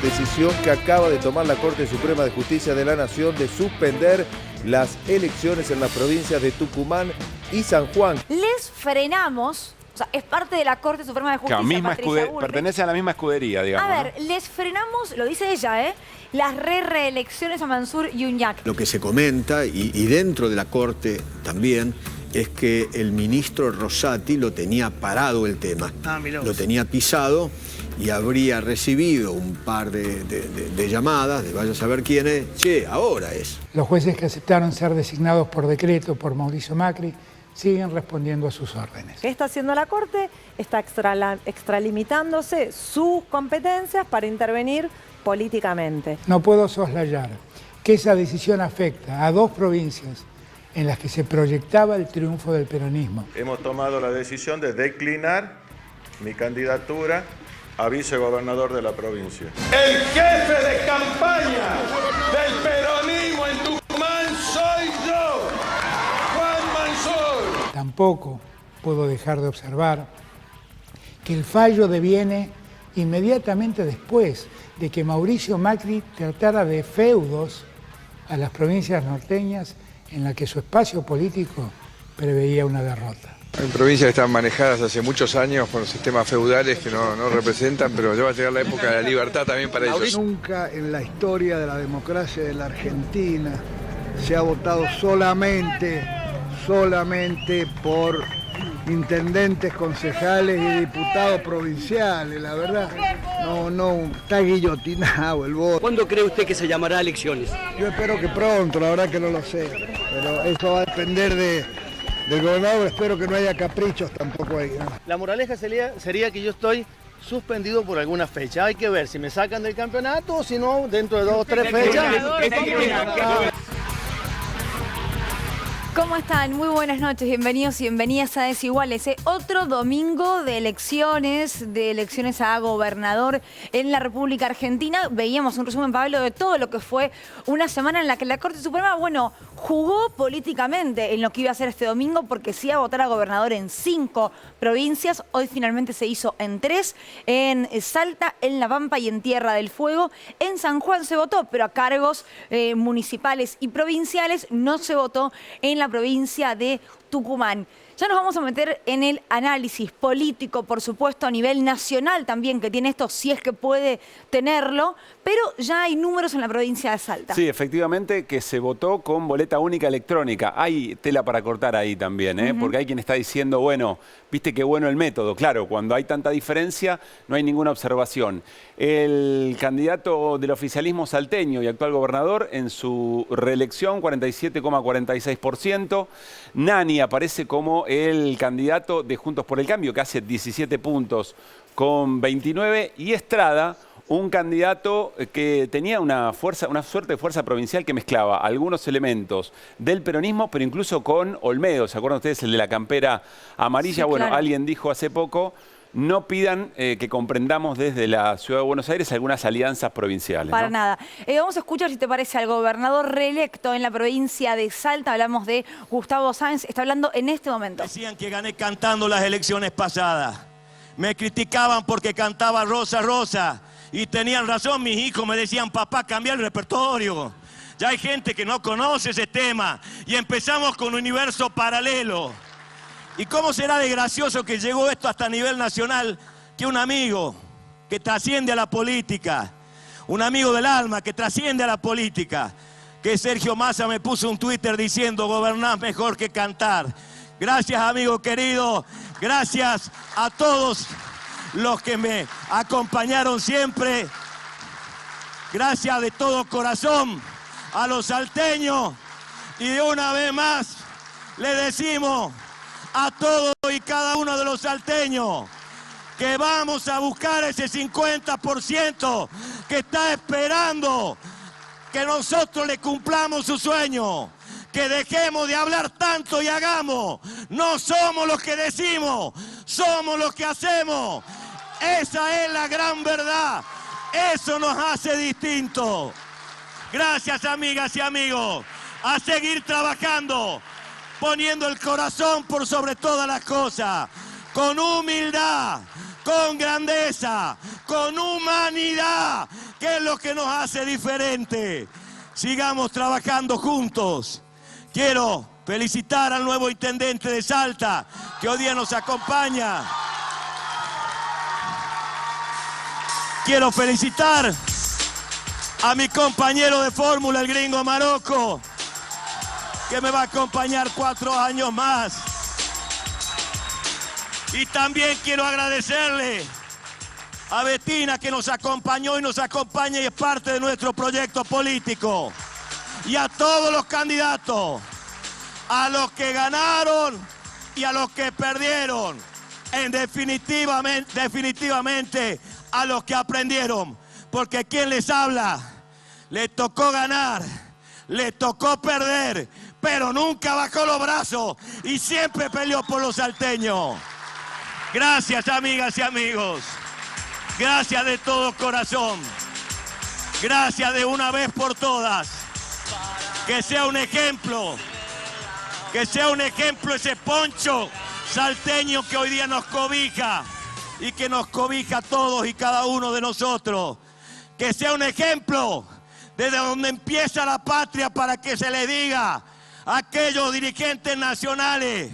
decisión que acaba de tomar la Corte Suprema de Justicia de la Nación de suspender las elecciones en las provincias de Tucumán y San Juan. Les frenamos, o sea, es parte de la Corte Suprema de Justicia, pertenece a la misma escudería, digamos. A ver, les frenamos, lo dice ella, las reelecciones a Mansur y Uñac. Lo que se comenta, y dentro de la Corte también, es que el ministro Rosati lo tenía parado el tema. Lo tenía pisado y habría recibido un par de llamadas de vaya a saber quién es. Che, ahora es. Los jueces que aceptaron ser designados por decreto por Mauricio Macri siguen respondiendo a sus órdenes. ¿Qué está haciendo la Corte? Está extralimitándose sus competencias para intervenir políticamente. No puedo soslayar que esa decisión afecta a dos provincias en las que se proyectaba el triunfo del peronismo. Hemos tomado la decisión de declinar mi candidatura a vicegobernador de la provincia. El jefe de campaña del peronismo en Tucumán soy yo, Juan Mansur. Tampoco puedo dejar de observar que el fallo deviene inmediatamente después de que Mauricio Macri tratara de feudos a las provincias norteñas en la que su espacio político preveía una derrota. Hay provincias que están manejadas hace muchos años por sistemas feudales que no representan, pero ya va a llegar la época de la libertad también para ellos. Nunca en la historia de la democracia de la Argentina se ha votado solamente por intendentes, concejales y diputados provinciales, la verdad. No, está guillotinado el voto. ¿Cuándo cree usted que se llamará a elecciones? Yo espero que pronto, la verdad que no lo sé, pero eso va a depender del gobernador, espero que no haya caprichos tampoco ahí, ¿no? La moraleja sería que yo estoy suspendido por alguna fecha. Hay que ver si me sacan del campeonato o si no, dentro de 2 o 3 fechas. ¿Cómo están? Muy buenas noches, bienvenidos y bienvenidas a Desiguales. Otro domingo de elecciones a gobernador en la República Argentina. Veíamos un resumen, Pablo, de todo lo que fue una semana en la que la Corte Suprema, jugó políticamente en lo que iba a ser este domingo porque sí iba a votar a gobernador en 5 provincias. Hoy finalmente se hizo en 3, en Salta, en La Pampa y en Tierra del Fuego. En San Juan se votó, pero a cargos municipales y provinciales. No se votó en la provincia de Tucumán. Ya nos vamos a meter en el análisis político, por supuesto, a nivel nacional también, que tiene esto, si es que puede tenerlo, pero ya hay números en la provincia de Salta. Sí, efectivamente, que se votó con boleta única electrónica. Hay tela para cortar ahí también, porque hay quien está diciendo, bueno, viste qué bueno el método. Claro, cuando hay tanta diferencia, no hay ninguna observación. El candidato del oficialismo salteño y actual gobernador, en su reelección, 47,46%. Nani aparece como el candidato de Juntos por el Cambio, que hace 17 puntos con 29. Y Estrada, un candidato que tenía una suerte de fuerza provincial que mezclaba algunos elementos del peronismo, pero incluso con Olmedo. ¿Se acuerdan ustedes el de la campera amarilla? Sí, bueno, claro. Alguien dijo hace poco, no pidan que comprendamos desde la Ciudad de Buenos Aires algunas alianzas provinciales. Para nada. Vamos a escuchar, si te parece, al gobernador reelecto en la provincia de Salta. Hablamos de Gustavo Sáenz. Está hablando en este momento. Decían que gané cantando las elecciones pasadas. Me criticaban porque cantaba Rosa, Rosa. Y tenían razón, mis hijos me decían, papá, cambia el repertorio. Ya hay gente que no conoce ese tema. Y empezamos con Universo Paralelo. ¿Y cómo será de gracioso que llegó esto hasta a nivel nacional? Que un amigo que trasciende a la política, un amigo del alma que trasciende a la política, que Sergio Massa me puso un Twitter diciendo, gobernás mejor que cantar. Gracias, amigo querido. Gracias a todos los que me acompañaron siempre. Gracias de todo corazón a los salteños. Y de una vez más le decimos a todos y cada uno de los salteños que vamos a buscar ese 50% que está esperando que nosotros le cumplamos su sueño, que dejemos de hablar tanto y hagamos. No somos los que decimos, somos los que hacemos. Esa es la gran verdad, eso nos hace distintos. Gracias, amigas y amigos, a seguir trabajando, poniendo el corazón por sobre todas las cosas, con humildad, con grandeza, con humanidad, que es lo que nos hace diferente. Sigamos trabajando juntos. Quiero felicitar al nuevo intendente de Salta, que hoy día nos acompaña. Quiero felicitar a mi compañero de fórmula, el gringo Marocco, que me va a acompañar 4 años más. Y también quiero agradecerle a Bettina, que nos acompañó y nos acompaña y es parte de nuestro proyecto político. Y a todos los candidatos, a los que ganaron y a los que perdieron. Definitivamente a los que aprendieron. Porque quien les habla, le tocó ganar, le tocó perder, pero nunca bajó los brazos y siempre peleó por los salteños. Gracias, amigas y amigos. Gracias de todo corazón. Gracias de una vez por todas. Que sea un ejemplo. Que sea un ejemplo ese poncho salteño que hoy día nos cobija y que nos cobija a todos y cada uno de nosotros. Que sea un ejemplo desde donde empieza la patria, para que se le diga a aquellos dirigentes nacionales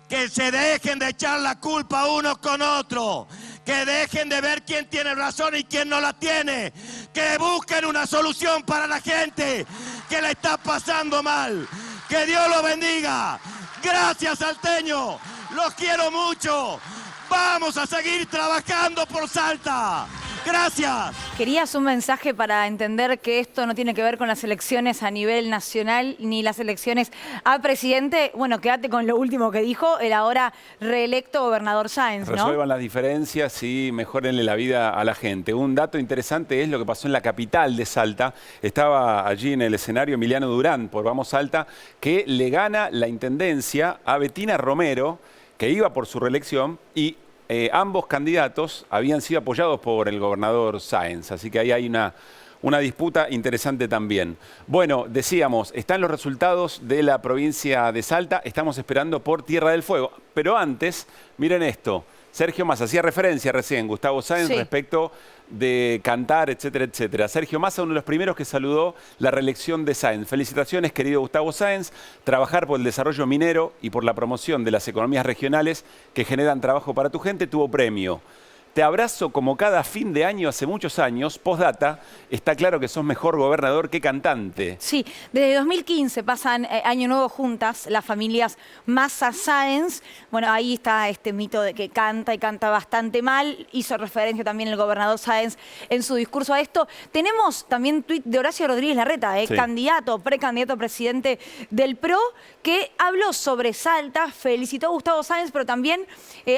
que se dejen de echar la culpa unos con otros, que dejen de ver quién tiene razón y quién no la tiene, que busquen una solución para la gente que la está pasando mal. Que Dios los bendiga. Gracias, salteño. Los quiero mucho. Vamos a seguir trabajando por Salta. Gracias. ¿Querías un mensaje para entender que esto no tiene que ver con las elecciones a nivel nacional ni las elecciones a presidente? Bueno, quédate con lo último que dijo el ahora reelecto gobernador Sáenz, ¿no? Resuelvan las diferencias y mejórenle la vida a la gente. Un dato interesante es lo que pasó en la capital de Salta. Estaba allí en el escenario Emiliano Durán por Vamos Salta, que le gana la intendencia a Bettina Romero, que iba por su reelección, y ambos candidatos habían sido apoyados por el gobernador Sáenz, así que ahí hay una disputa interesante también. Bueno, decíamos, están los resultados de la provincia de Salta, estamos esperando por Tierra del Fuego, pero antes, miren esto, Sergio Massa hacía referencia recién, Gustavo Sáenz, respecto de cantar, etcétera, etcétera. Sergio Massa, uno de los primeros que saludó la reelección de Sáenz. Felicitaciones, querido Gustavo Sáenz. Trabajar por el desarrollo minero y por la promoción de las economías regionales que generan trabajo para tu gente tuvo premio. Te abrazo como cada fin de año hace muchos años. Postdata, está claro que sos mejor gobernador que cantante. Sí, desde 2015 pasan Año Nuevo juntas las familias Massa-Sáenz. Bueno, ahí está este mito de que canta y canta bastante mal. Hizo referencia también el gobernador Sáenz en su discurso a esto. Tenemos también tuit de Horacio Rodríguez Larreta, candidato, precandidato a presidente del PRO, que habló sobre Salta, felicitó a Gustavo Sáenz, pero también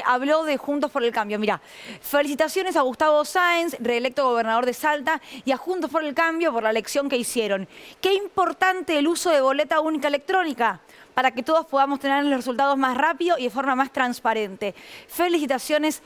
habló de Juntos por el Cambio. Mirá, felicitaciones a Gustavo Sáenz, reelecto gobernador de Salta, y a Juntos por el Cambio por la elección que hicieron. Qué importante el uso de boleta única electrónica para que todos podamos tener los resultados más rápido y de forma más transparente. Felicitaciones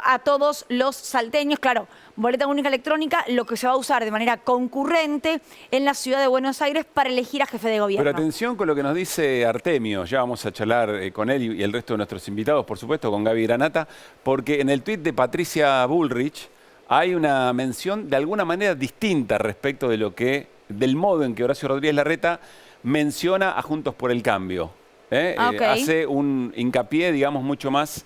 a todos los salteños. Claro, boleta única electrónica, lo que se va a usar de manera concurrente en la ciudad de Buenos Aires para elegir a jefe de gobierno. Pero atención con lo que nos dice Artemio, ya vamos a charlar con él y el resto de nuestros invitados, por supuesto, con Gaby Granata, porque en el tuit de Patricia Bullrich hay una mención de alguna manera distinta respecto de del modo en que Horacio Rodríguez Larreta menciona a Juntos por el Cambio. Hace un hincapié, digamos, mucho más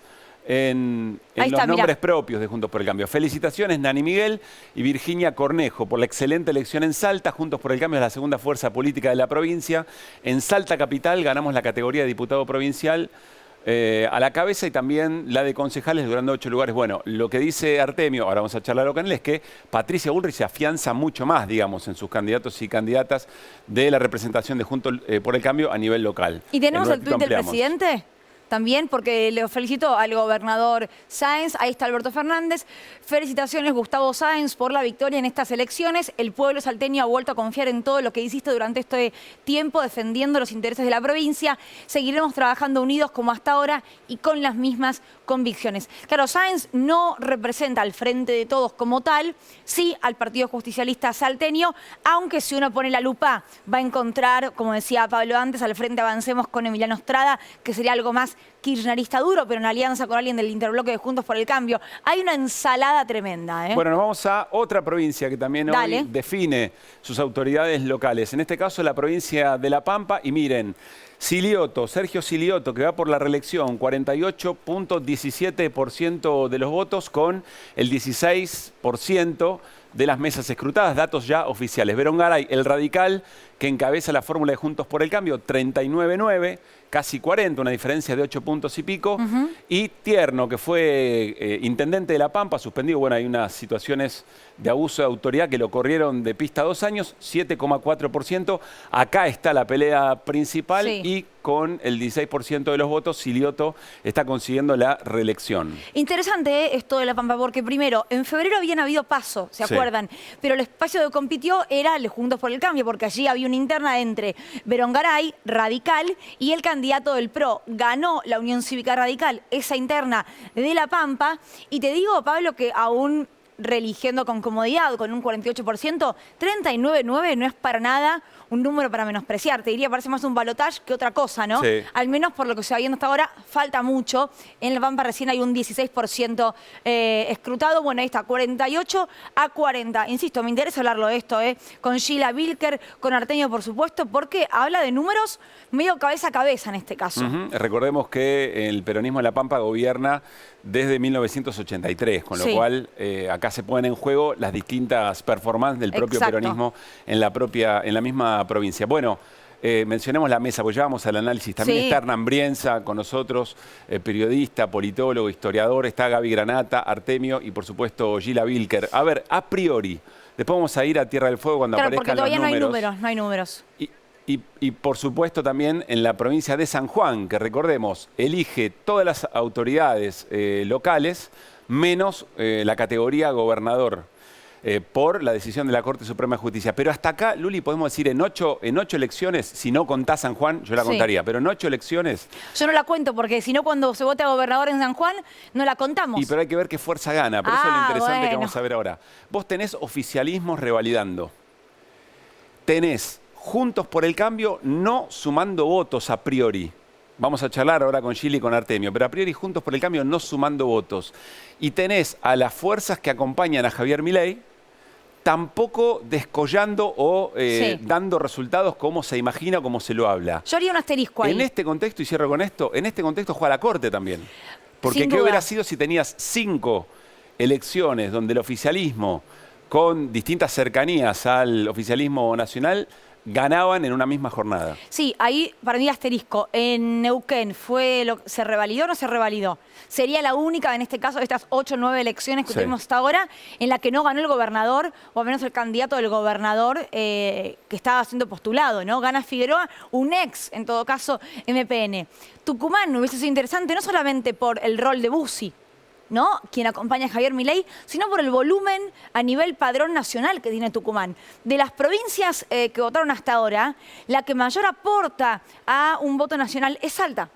en los nombres propios de Juntos por el Cambio. Felicitaciones, Nani Miguel y Virginia Cornejo, por la excelente elección en Salta. Juntos por el Cambio es la segunda fuerza política de la provincia. En Salta Capital ganamos la categoría de diputado provincial a la cabeza y también la de concejales, durando 8 lugares. Bueno, lo que dice Artemio, ahora vamos a charlarlo con él, es que Patricia Bullrich se afianza mucho más, digamos, en sus candidatos y candidatas de la representación de Juntos por el Cambio a nivel local. ¿Y tenemos el tuit del presidente? También, porque le felicito al gobernador Sáenz, ahí está Alberto Fernández. Felicitaciones, Gustavo Sáenz, por la victoria en estas elecciones. El pueblo salteño ha vuelto a confiar en todo lo que hiciste durante este tiempo, defendiendo los intereses de la provincia. Seguiremos trabajando unidos como hasta ahora y con las mismas convicciones. Claro, Sáenz no representa al Frente de Todos como tal, sí al Partido Justicialista salteño, aunque si uno pone la lupa va a encontrar, como decía Pablo antes, al Frente Avancemos con Emiliano Estrada, que sería algo más kirchnerista duro, pero en alianza con alguien del interbloque de Juntos por el Cambio. Hay una ensalada tremenda, ¿eh? Bueno, nos vamos a otra provincia que también Dale. hoy define sus autoridades locales. En este caso, la provincia de La Pampa. Y miren, Silioto, Sergio Silioto, que va por la reelección, 48.17% de los votos con el 16% de las mesas escrutadas, datos ya oficiales. Berongaray, el radical que encabeza la fórmula de Juntos por el Cambio, 39,9%, casi 40%, una diferencia de 8 puntos y pico. Y Tierno, que fue intendente de La Pampa, suspendido. Bueno, hay unas situaciones de abuso de autoridad que lo corrieron de pista 2 años, 7,4%. Acá está la pelea principal, Sí. y con el 16% de los votos, Silioto está consiguiendo la reelección. Interesante esto de La Pampa, porque primero, en febrero habían habido PASO, ¿se Sí. acuerdan? Pero el espacio que compitió era el Juntos por el Cambio, porque allí había una interna entre Berongaray, radical, y el candidato del PRO. Ganó la Unión Cívica Radical esa interna de La Pampa. Y te digo, Pablo, que aún reeligiendo con comodidad, con un 48%, 39,9% no es para nada un número para menospreciar. Te diría, parece más un balotaje que otra cosa, ¿no? Sí. Al menos por lo que se va viendo hasta ahora, falta mucho. En La Pampa recién hay un 16% escrutado. Bueno, ahí está, 48-40. Insisto, me interesa hablarlo de esto, con Gila Vilker, con Artemio, por supuesto, porque habla de números medio cabeza a cabeza en este caso. Recordemos que el peronismo de La Pampa gobierna desde 1983, con lo Sí. cual acá se ponen en juego las distintas performances del propio Exacto. peronismo en la misma provincia. Bueno, mencionemos la mesa, pues ya vamos al análisis. También Sí. está Hernán Brienza con nosotros, periodista, politólogo, historiador. Está Gaby Granata, Artemio y, por supuesto, Gila Vilker. A ver, a priori, después vamos a ir a Tierra del Fuego cuando Claro, porque aparezcan los todavía números. no hay números. Y por supuesto también en la provincia de San Juan, que recordemos, elige todas las autoridades locales, menos la categoría gobernador, por la decisión de la Corte Suprema de Justicia. Pero hasta acá, Luli, podemos decir en ocho elecciones, si no contás San Juan, yo la Sí. contaría, pero en 8 elecciones, Yo no la cuento porque si no, cuando se vota gobernador en San Juan, no la contamos. pero hay que ver qué fuerza gana, pero eso es lo interesante que bueno. vamos a ver ahora. Vos tenés oficialismos revalidando, tenés Juntos por el Cambio no sumando votos a priori. Vamos a charlar ahora con Gili y con Artemio, pero a priori Juntos por el Cambio no sumando votos. Y tenés a las fuerzas que acompañan a Javier Milei tampoco descollando o Sí. dando resultados como se imagina, como se lo habla. Yo haría un asterisco ahí. En este contexto, y cierro con esto, en este contexto juega la Corte también. Porque Sin ¿qué duda. hubiera sido si tenías 5 elecciones donde el oficialismo, con distintas cercanías al oficialismo nacional, ganaban en una misma jornada? Sí, ahí para mí asterisco. En Neuquén ¿se revalidó o no se revalidó? Sería la única, en este caso, de estas 8 o 9 elecciones que Sí. tuvimos hasta ahora, en la que no ganó el gobernador, o al menos el candidato del gobernador que estaba siendo postulado, ¿no? Gana Figueroa, un ex, en todo caso, MPN. Tucumán hubiese sido interesante no solamente por el rol de Bussi, ¿no? Quien acompaña a Javier Milei, sino por el volumen a nivel padrón nacional que tiene Tucumán. De las provincias que votaron hasta ahora, la que mayor aporta a un voto nacional es Salta.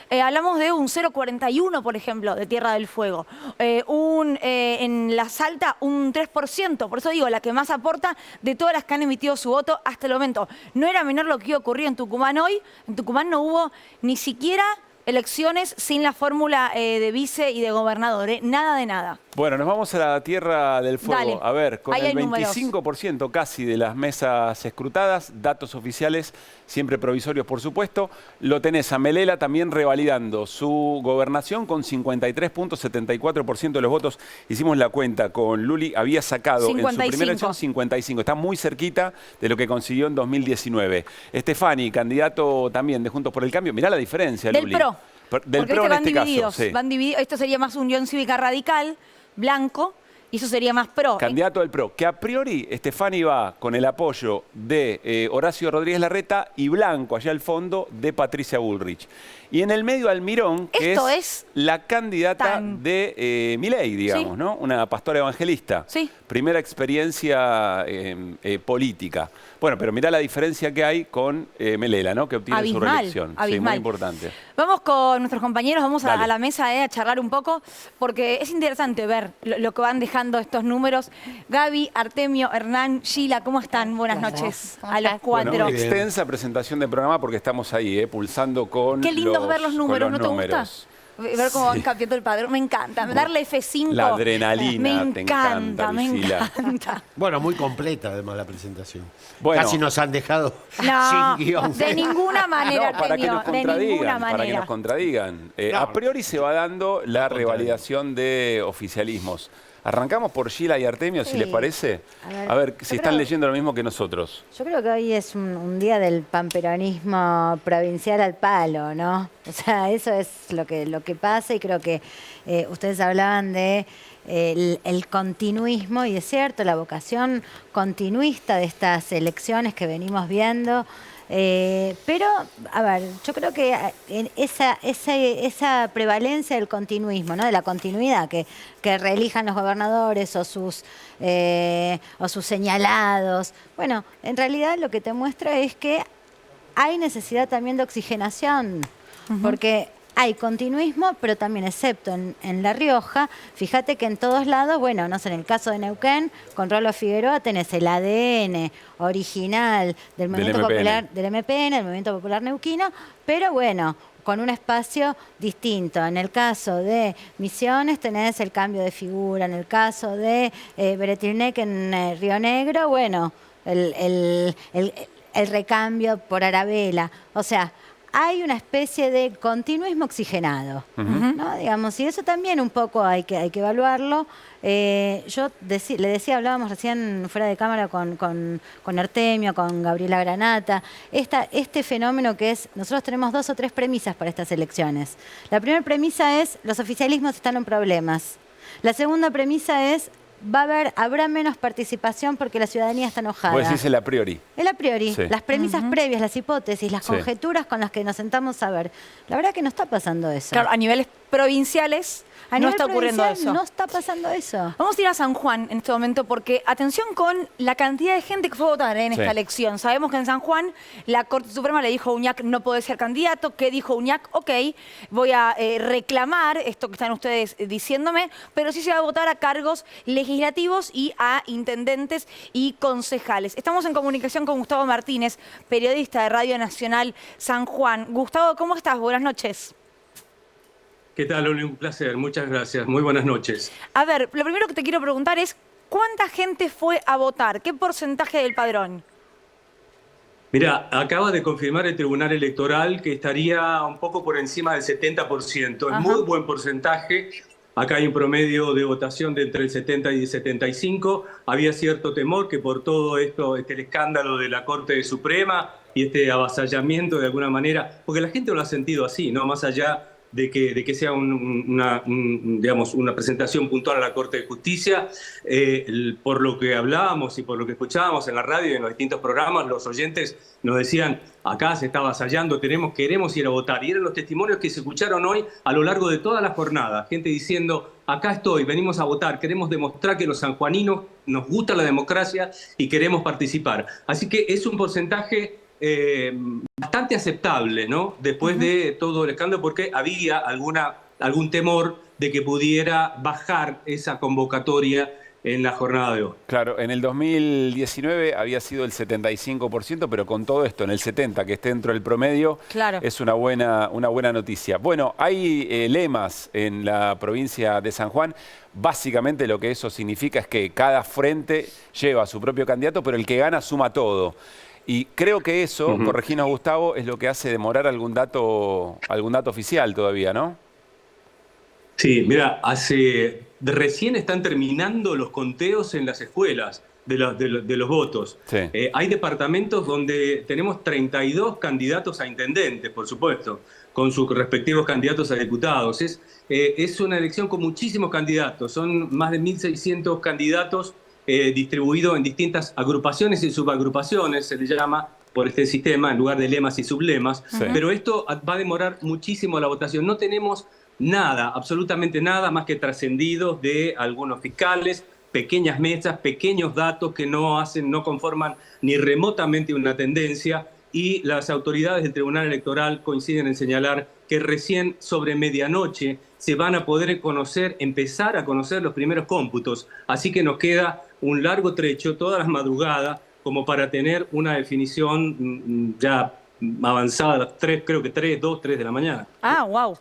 Hablamos de un 0,41, por ejemplo, de Tierra del Fuego. En la Salta, un 3%. Por eso digo, la que más aporta de todas las que han emitido su voto hasta el momento. No era menor lo que iba a ocurrir en Tucumán hoy. En Tucumán no hubo ni siquiera elecciones sin la fórmula de vice y de gobernador. Nada de nada. Bueno, nos vamos a la Tierra del Fuego. Dale. A ver, con Ahí el hay números. 25% casi de las mesas escrutadas, datos oficiales, siempre provisorios por supuesto, lo tenés a Melela también revalidando su gobernación con 53.74% de los votos. Hicimos la cuenta con Luli, había sacado en su 55. primera elección 55. Está muy cerquita de lo que consiguió en 2019. Estefani, candidato también de Juntos por el Cambio. Mirá la diferencia, Del Luli. PRO. Del Porque PRO viste, en van este divididos. caso. Sí. Van divididos. Esto sería más Unión Cívica Radical, blanco, y eso sería más PRO. Candidato del PRO, que a priori Estefani va con el apoyo de Horacio Rodríguez Larreta y blanco, allá al fondo, de Patricia Bullrich. Y en el medio Almirón, que Esto es es la candidata de Milei, digamos, Sí. ¿no? Una pastora evangelista. Sí. Primera experiencia política. Bueno, pero mirá la diferencia que hay con Melela, ¿no? Que obtiene su Abismal, reelección. Sí, muy abismal. importante. Vamos con nuestros compañeros, vamos Dale. a la mesa a charlar un poco, porque es interesante ver lo que van dejando manejando estos números. Gaby, Artemio, Hernán, Sheila, ¿cómo están? Buenas noches a los cuatro. Bueno, extensa presentación del programa porque estamos ahí, pulsando con Qué lindo ver los números, ¿no te números. gusta? Ver cómo van cambiando el padrón, me encanta. Darle F5. La adrenalina, me encanta, me encanta. Bueno, muy completa además la presentación. Bueno. Casi nos han dejado No, sin guión. de ninguna manera, No, para que nos de ninguna contradigan, para que manera. nos contradigan. No, a priori se va dando la revalidación de oficialismos. Arrancamos por Sheila y Artemio, si les parece. A ver si están leyendo lo mismo que nosotros. Yo creo que hoy es un día del panperonismo provincial al palo, ¿no? O sea, eso es lo que pasa y creo que ustedes hablaban de el continuismo y es cierto, la vocación continuista de estas elecciones que venimos viendo. Pero, a ver, yo creo que esa prevalencia del continuismo, ¿no? De la continuidad, que reelijan los gobernadores o sus señalados. Bueno, en realidad lo que te muestra es que hay necesidad también de oxigenación, porque hay continuismo, pero también, excepto en La Rioja, fíjate que en todos lados, bueno, no sé, en el caso de Neuquén, con Rolo Figueroa tenés el ADN original del Movimiento Popular, del MPN, del Movimiento Popular Neuquino, pero bueno, con un espacio distinto. En el caso de Misiones tenés el cambio de figura, en el caso de Beretilnec en Río Negro, bueno, el recambio por Arabela, o sea, hay una especie de continuismo oxigenado, ¿no? Digamos, y eso también un poco hay que evaluarlo. Yo le decía, hablábamos recién fuera de cámara con Artemio, con Gabriela Granata, este fenómeno que es, nosotros tenemos 2 o 3 premisas para estas elecciones. La primera premisa es, los oficialismos están en problemas. La segunda premisa es, habrá menos participación porque la ciudadanía está enojada. Pues es el a priori. El a priori, Sí. las premisas previas, las hipótesis, las conjeturas con las que nos sentamos a ver. La verdad que no está pasando eso. Claro, a niveles provinciales no está ocurriendo eso. No está pasando eso. Vamos a ir a San Juan en este momento porque atención con la cantidad de gente que fue a votar en esta elección. Sabemos que en San Juan la Corte Suprema le dijo a Uñac no puede ser candidato. ¿Qué dijo Uñac? Ok, voy a reclamar esto que están ustedes diciéndome, pero sí se va a votar a cargos legislativos y a intendentes y concejales. Estamos en comunicación con Gustavo Martínez, periodista de Radio Nacional San Juan. Gustavo, ¿cómo estás? Buenas noches. ¿Qué tal, Oli? Un placer. Muchas gracias. Muy buenas noches. A ver, lo primero que te quiero preguntar es, ¿cuánta gente fue a votar? ¿Qué porcentaje del padrón? Mira, acaba de confirmar el Tribunal Electoral que estaría un poco por encima del 70%. Es muy buen porcentaje. Acá hay un promedio de votación de entre el 70 y el 75. Había cierto temor que por todo esto, el escándalo de la Corte Suprema y este avasallamiento de alguna manera, porque la gente lo ha sentido así, ¿no? Más allá de que sea digamos, una presentación puntual a la Corte de Justicia. Por lo que hablábamos y por lo que escuchábamos en la radio y en los distintos programas, los oyentes nos decían, acá se está avasallando, queremos ir a votar. Y eran los testimonios que se escucharon hoy a lo largo de toda la jornada. Gente diciendo, acá estoy, venimos a votar, queremos demostrar que los sanjuaninos nos gusta la democracia y queremos participar. Así que es un porcentaje bastante aceptable, ¿no? Después de todo el escándalo, porque había algún temor de que pudiera bajar esa convocatoria en la jornada de hoy. Claro, en el 2019 había sido el 75%, pero con todo esto, en el 70%, que esté dentro del promedio, es una buena noticia. Bueno, hay lemas en la provincia de San Juan. Básicamente lo que eso significa es que cada frente lleva a su propio candidato, pero el que gana suma todo. Y creo que eso, correginos Gustavo, es lo que hace demorar algún dato oficial todavía, ¿no? Sí, mira, recién están terminando los conteos en las escuelas de los votos. Sí. Hay departamentos donde tenemos 32 candidatos a intendentes, por supuesto, con sus respectivos candidatos a diputados. Es una elección con muchísimos candidatos, son más de 1.600 candidatos distribuido en distintas agrupaciones y subagrupaciones, se le llama por este sistema, en lugar de lemas y sublemas. Pero esto va a demorar muchísimo la votación. No tenemos nada, absolutamente nada, más que trascendidos de algunos fiscales, pequeñas mesas, pequeños datos que no conforman ni remotamente una tendencia, y las autoridades del Tribunal Electoral coinciden en señalar que recién sobre medianoche se van a poder empezar a conocer los primeros cómputos. Así que nos queda un largo trecho, todas las madrugadas, como para tener una definición ya avanzada, creo que 3 de la mañana. Ah, wow.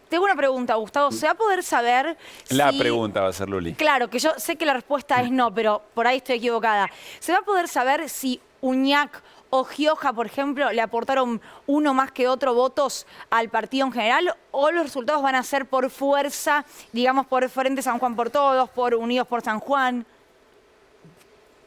Tengo una pregunta, Gustavo. ¿Se va a poder saber La si... pregunta va a ser Luli. Claro, que yo sé que la respuesta es no, pero por ahí estoy equivocada. ¿Se va a poder saber si Uñac o Gioja, por ejemplo, le aportaron uno más que otro votos al partido en general, o los resultados van a ser por fuerza, digamos, por Frente San Juan por Todos, por Unidos por San Juan?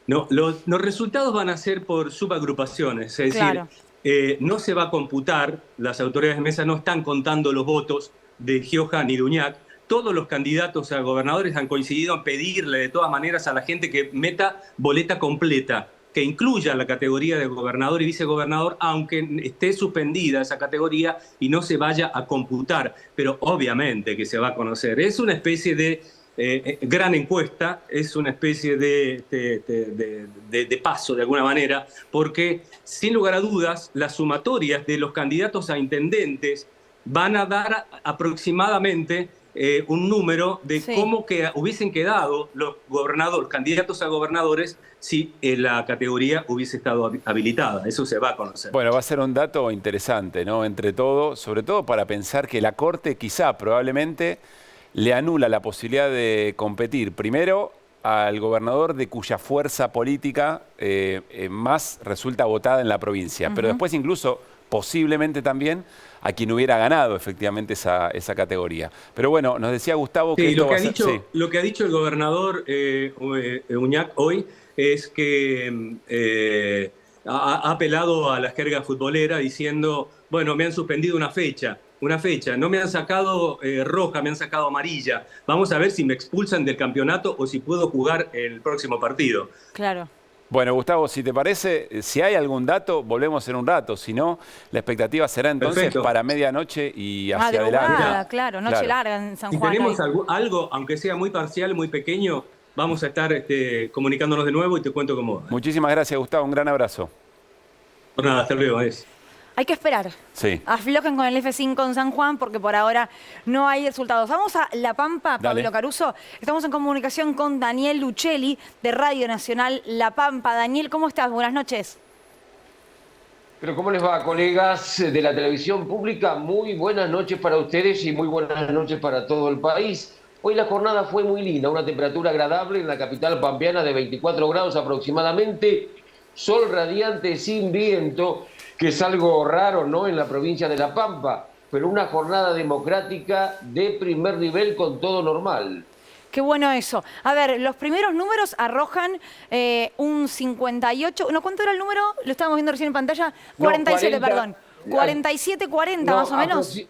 No, los resultados van a ser por subagrupaciones, es Claro. decir, no se va a computar, las autoridades de mesa no están contando los votos de Gioja ni de Uñac. Todos los candidatos a gobernadores han coincidido en pedirle de todas maneras a la gente que meta boleta completa, que incluya la categoría de gobernador y vicegobernador, aunque esté suspendida esa categoría y no se vaya a computar. Pero obviamente que se va a conocer. Es una especie de gran encuesta, es una especie de paso de alguna manera, porque sin lugar a dudas las sumatorias de los candidatos a intendentes van a dar aproximadamente un número de cómo que hubiesen quedado los candidatos a gobernadores si la categoría hubiese estado habilitada. Eso se va a conocer. Bueno, va a ser un dato interesante, ¿no? Entre todo, sobre todo para pensar que la Corte quizá, probablemente, le anula la posibilidad de competir primero al gobernador de cuya fuerza política más resulta votada en la provincia, pero después incluso posiblemente también a quien hubiera ganado efectivamente esa categoría. Pero bueno, nos decía Gustavo que lo que ha dicho el gobernador Uñac hoy es que ha apelado a la jerga futbolera diciendo, bueno, me han suspendido una fecha, no me han sacado roja, me han sacado amarilla. Vamos a ver si me expulsan del campeonato o si puedo jugar el próximo partido. Claro. Bueno, Gustavo, si te parece, si hay algún dato, volvemos en un rato. Si no, la expectativa será entonces para medianoche y hacia adelante. Claro, noche larga en San Juan. Si tenemos algo, aunque sea muy parcial, muy pequeño, vamos a estar comunicándonos de nuevo y te cuento cómo va. Muchísimas gracias, Gustavo. Un gran abrazo. Por nada, hasta luego. Hay que esperar. Sí. Aflojen con el F5 en San Juan porque por ahora no hay resultados. Vamos a La Pampa, Pablo Caruso. Estamos en comunicación con Daniel Lucelli de Radio Nacional La Pampa. Daniel, ¿cómo estás? Buenas noches. Pero ¿cómo les va, colegas de la televisión pública? Muy buenas noches para ustedes y muy buenas noches para todo el país. Hoy la jornada fue muy linda, una temperatura agradable en la capital pampeana de 24 grados aproximadamente, sol radiante sin viento, que es algo raro, ¿no?, en la provincia de La Pampa, pero una jornada democrática de primer nivel con todo normal. Qué bueno eso. A ver, los primeros números arrojan un 58... ¿No, cuánto era el número? Lo estábamos viendo recién en pantalla. 47, 40, perdón. 47-40 más o menos.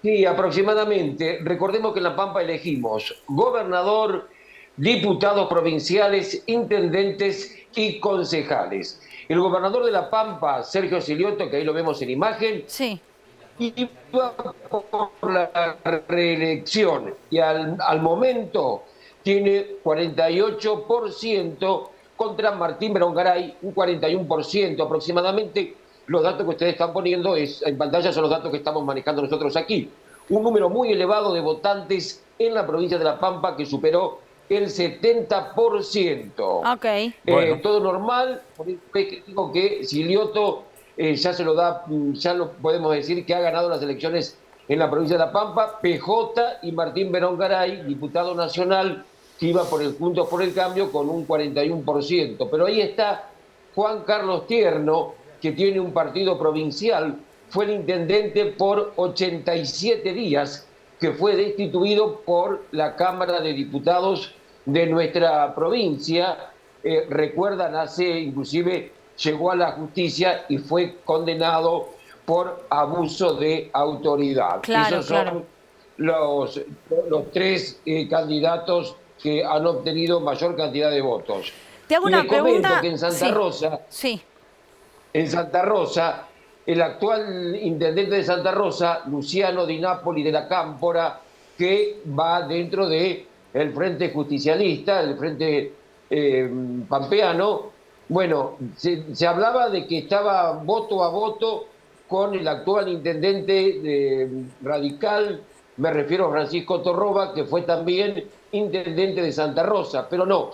Sí, aproximadamente. Recordemos que en La Pampa elegimos gobernador, diputados provinciales, intendentes y concejales. El gobernador de La Pampa, Sergio Silioto, que ahí lo vemos en imagen, iba por la reelección y al momento tiene 48% contra Martín Berongaray, un 41% aproximadamente. Los datos que ustedes están poniendo en pantalla son los datos que estamos manejando nosotros aquí. Un número muy elevado de votantes en la provincia de La Pampa que superó el 70%. Ok. Todo normal, por eso es que digo que Silioto ya lo podemos decir que ha ganado las elecciones en la provincia de La Pampa. PJ y Martín Berongaray, diputado nacional, que iba por el Juntos por el Cambio con un 41%. Pero ahí está Juan Carlos Tierno, que tiene un partido provincial, fue el intendente por 87 días, que fue destituido por la Cámara de Diputados de nuestra provincia. Recuerdan, inclusive llegó a la justicia y fue condenado por abuso de autoridad. Claro, Esos son los tres candidatos que han obtenido mayor cantidad de votos. Te hago una pregunta. Que en Santa Rosa, en Santa Rosa, el actual intendente de Santa Rosa, Luciano Di Napoli de la Cámpora, que va dentro del Frente Justicialista, el Frente Pampeano, bueno, se hablaba de que estaba voto a voto con el actual intendente radical me refiero a Francisco Torroba, que fue también intendente de Santa Rosa, pero no.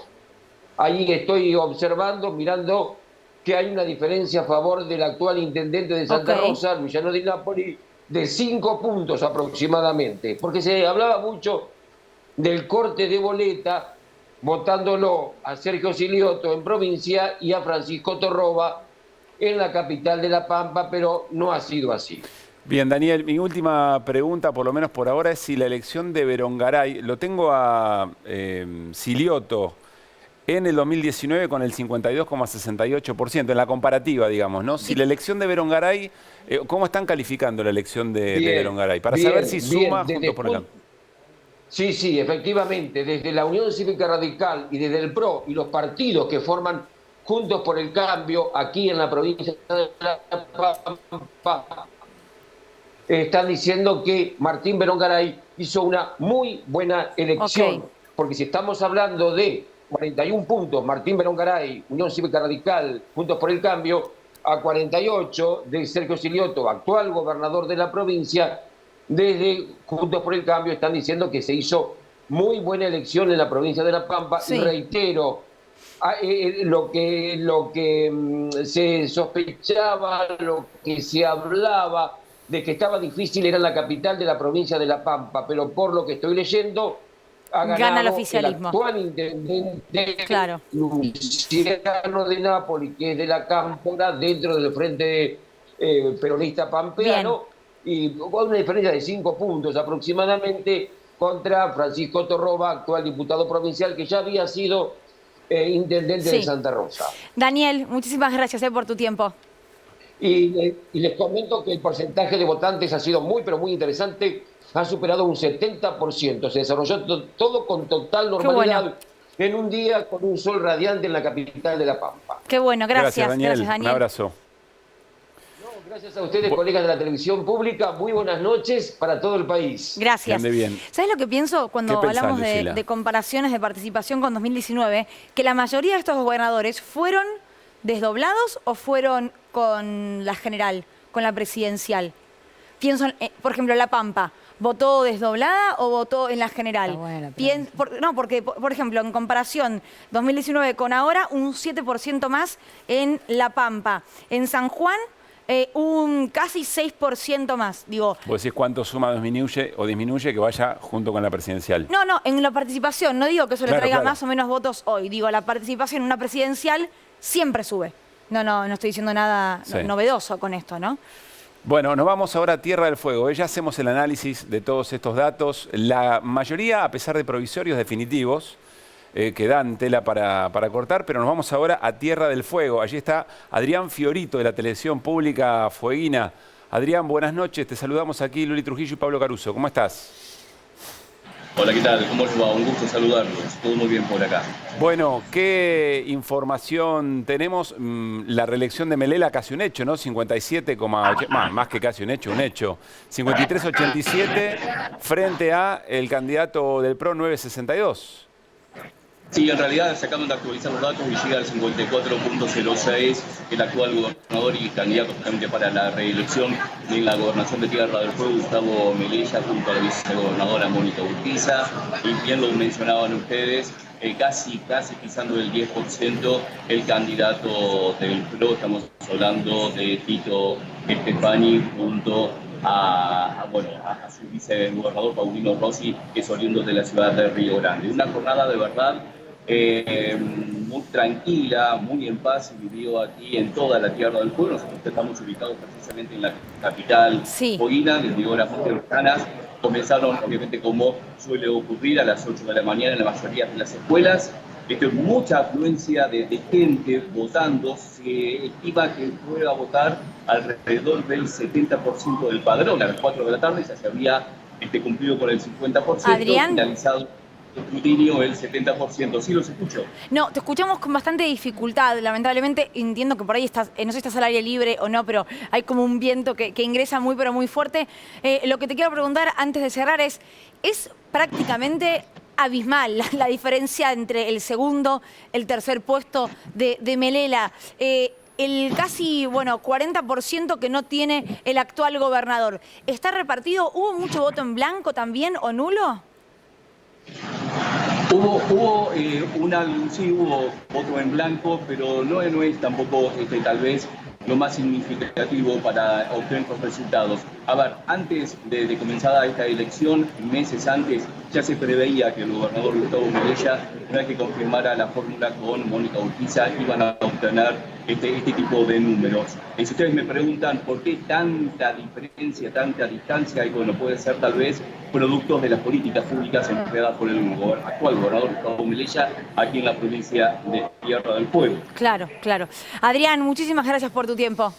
Ahí estoy observando, mirando que hay una diferencia a favor del actual intendente de Santa Rosa, Luciano Di Napoli, de 5 puntos aproximadamente, porque se hablaba mucho del corte de boleta, votándolo a Sergio Silioto en provincia y a Francisco Torroba en la capital de La Pampa, pero no ha sido así. Bien, Daniel, mi última pregunta, por lo menos por ahora, es si la elección de Berongaray, lo tengo a Silioto en el 2019 con el 52,68%, en la comparativa, digamos, ¿no? Si la elección de Berongaray, ¿cómo están calificando la elección de Berongaray? Para saber si suma Juntos por el Cambio. Sí, sí, efectivamente, desde la Unión Cívica Radical y desde el PRO y los partidos que forman Juntos por el Cambio aquí en la provincia de La Pampa, están diciendo que Martín Berongaray hizo una muy buena elección, porque si estamos hablando de 41 puntos, Martín Berongaray, Unión Cívica Radical, Juntos por el Cambio, a 48 de Sergio Silioto, actual gobernador de la provincia, desde Juntos por el Cambio están diciendo que se hizo muy buena elección en la provincia de La Pampa, y reitero, lo que se sospechaba, lo que se hablaba de que estaba difícil era en la capital de la provincia de La Pampa, pero por lo que estoy leyendo, gana el oficialismo. El actual intendente Luciano Di Napoli, que es de la Cámpora, dentro del Frente Peronista Pampeano, y con una diferencia de 5 puntos aproximadamente contra Francisco Torroba, actual diputado provincial, que ya había sido intendente de Santa Rosa. Daniel, muchísimas gracias por tu tiempo. Y les comento que el porcentaje de votantes ha sido muy, pero muy interesante. Ha superado un 70%. Se desarrolló todo con total normalidad en un día con un sol radiante en la capital de La Pampa. Qué bueno, gracias. Daniel. Gracias, Daniel. Un abrazo. Gracias a ustedes, colegas de la televisión pública. Muy buenas noches para todo el país. Gracias. Bien. ¿Sabes lo que pienso cuando hablamos de comparaciones de participación con 2019? Que la mayoría de estos gobernadores fueron desdoblados o fueron con la general, con la presidencial. Pienso, por ejemplo, La Pampa. ¿Votó desdoblada o votó en la general? Porque, por ejemplo, en comparación 2019 con ahora, un 7% más en La Pampa. En San Juan, un casi 6% más. Digo, ¿vos decís cuánto suma disminuye que vaya junto con la presidencial? No, en la participación. No digo que eso le traiga más o menos votos hoy. Digo, la participación en una presidencial siempre sube. No estoy diciendo nada novedoso con esto, ¿no? Bueno, nos vamos ahora a Tierra del Fuego. Ya hacemos el análisis de todos estos datos. La mayoría, a pesar de provisorios definitivos, que dan tela para cortar, pero nos vamos ahora a Tierra del Fuego. Allí está Adrián Fiorito, de la televisión pública fueguina. Adrián, buenas noches. Te saludamos aquí, Luli Trujillo y Pablo Caruso. ¿Cómo estás? Hola, ¿qué tal? ¿Cómo les va? Un gusto saludarlos. Todo muy bien por acá. Bueno, ¿qué información tenemos? La reelección de Melela, casi un hecho, ¿no? 57, más que casi un hecho, 53,87 frente a el candidato del PRO 9,62. Sí, en realidad se acaban de actualizar los datos y llega al 54,06 el actual gobernador y candidato para la reelección de la gobernación de Tierra del Fuego, Gustavo Melella, junto a la vicegobernadora Mónica Urquiza. Y bien lo mencionaban ustedes, casi pisando el 10% el candidato del PRO. Estamos hablando de Tito Estefani junto a su vicegobernador Paulino Rossi, que es oriundo de la ciudad de Río Grande. Una jornada de verdad muy tranquila, muy en paz, se vivió aquí en toda la Tierra del Fuego. Nosotros estamos ubicados precisamente en la capital fueguina, desde horas muy tempranas. Comenzaron, obviamente, como suele ocurrir, a las 8 de la mañana en la mayoría de las escuelas. Mucha afluencia de gente votando. Se estima que fue a votar alrededor del 70% del padrón. A las 4 de la tarde ya se había cumplido con el 50%. Adrián, finalizado el escrutinio el 70%. ¿Sí los escucho? No, te escuchamos con bastante dificultad. Lamentablemente entiendo que por ahí estás, no sé si estás al aire libre o no, pero hay como un viento que ingresa muy, pero muy fuerte. Lo que te quiero preguntar antes de cerrar es prácticamente abismal la diferencia entre el segundo, el tercer puesto de Melela. el casi, 40% que no tiene el actual gobernador. ¿Está repartido? ¿Hubo mucho voto en blanco también o nulo? Hubo voto en blanco, pero no es tampoco tal vez lo más significativo para obtener estos resultados. A ver, antes de comenzada esta elección, meses antes, ya se preveía que el gobernador Gustavo Melella, una vez que confirmara la fórmula con Mónica Urquiza, iban a obtener este tipo de números. Si ustedes me preguntan por qué tanta diferencia, tanta distancia, y bueno, puede ser tal vez productos de las políticas públicas empleadas por el actual gobernador Gustavo Melella aquí en la provincia de Tierra del Fuego. Claro, claro. Adrián, muchísimas gracias por tu tiempo.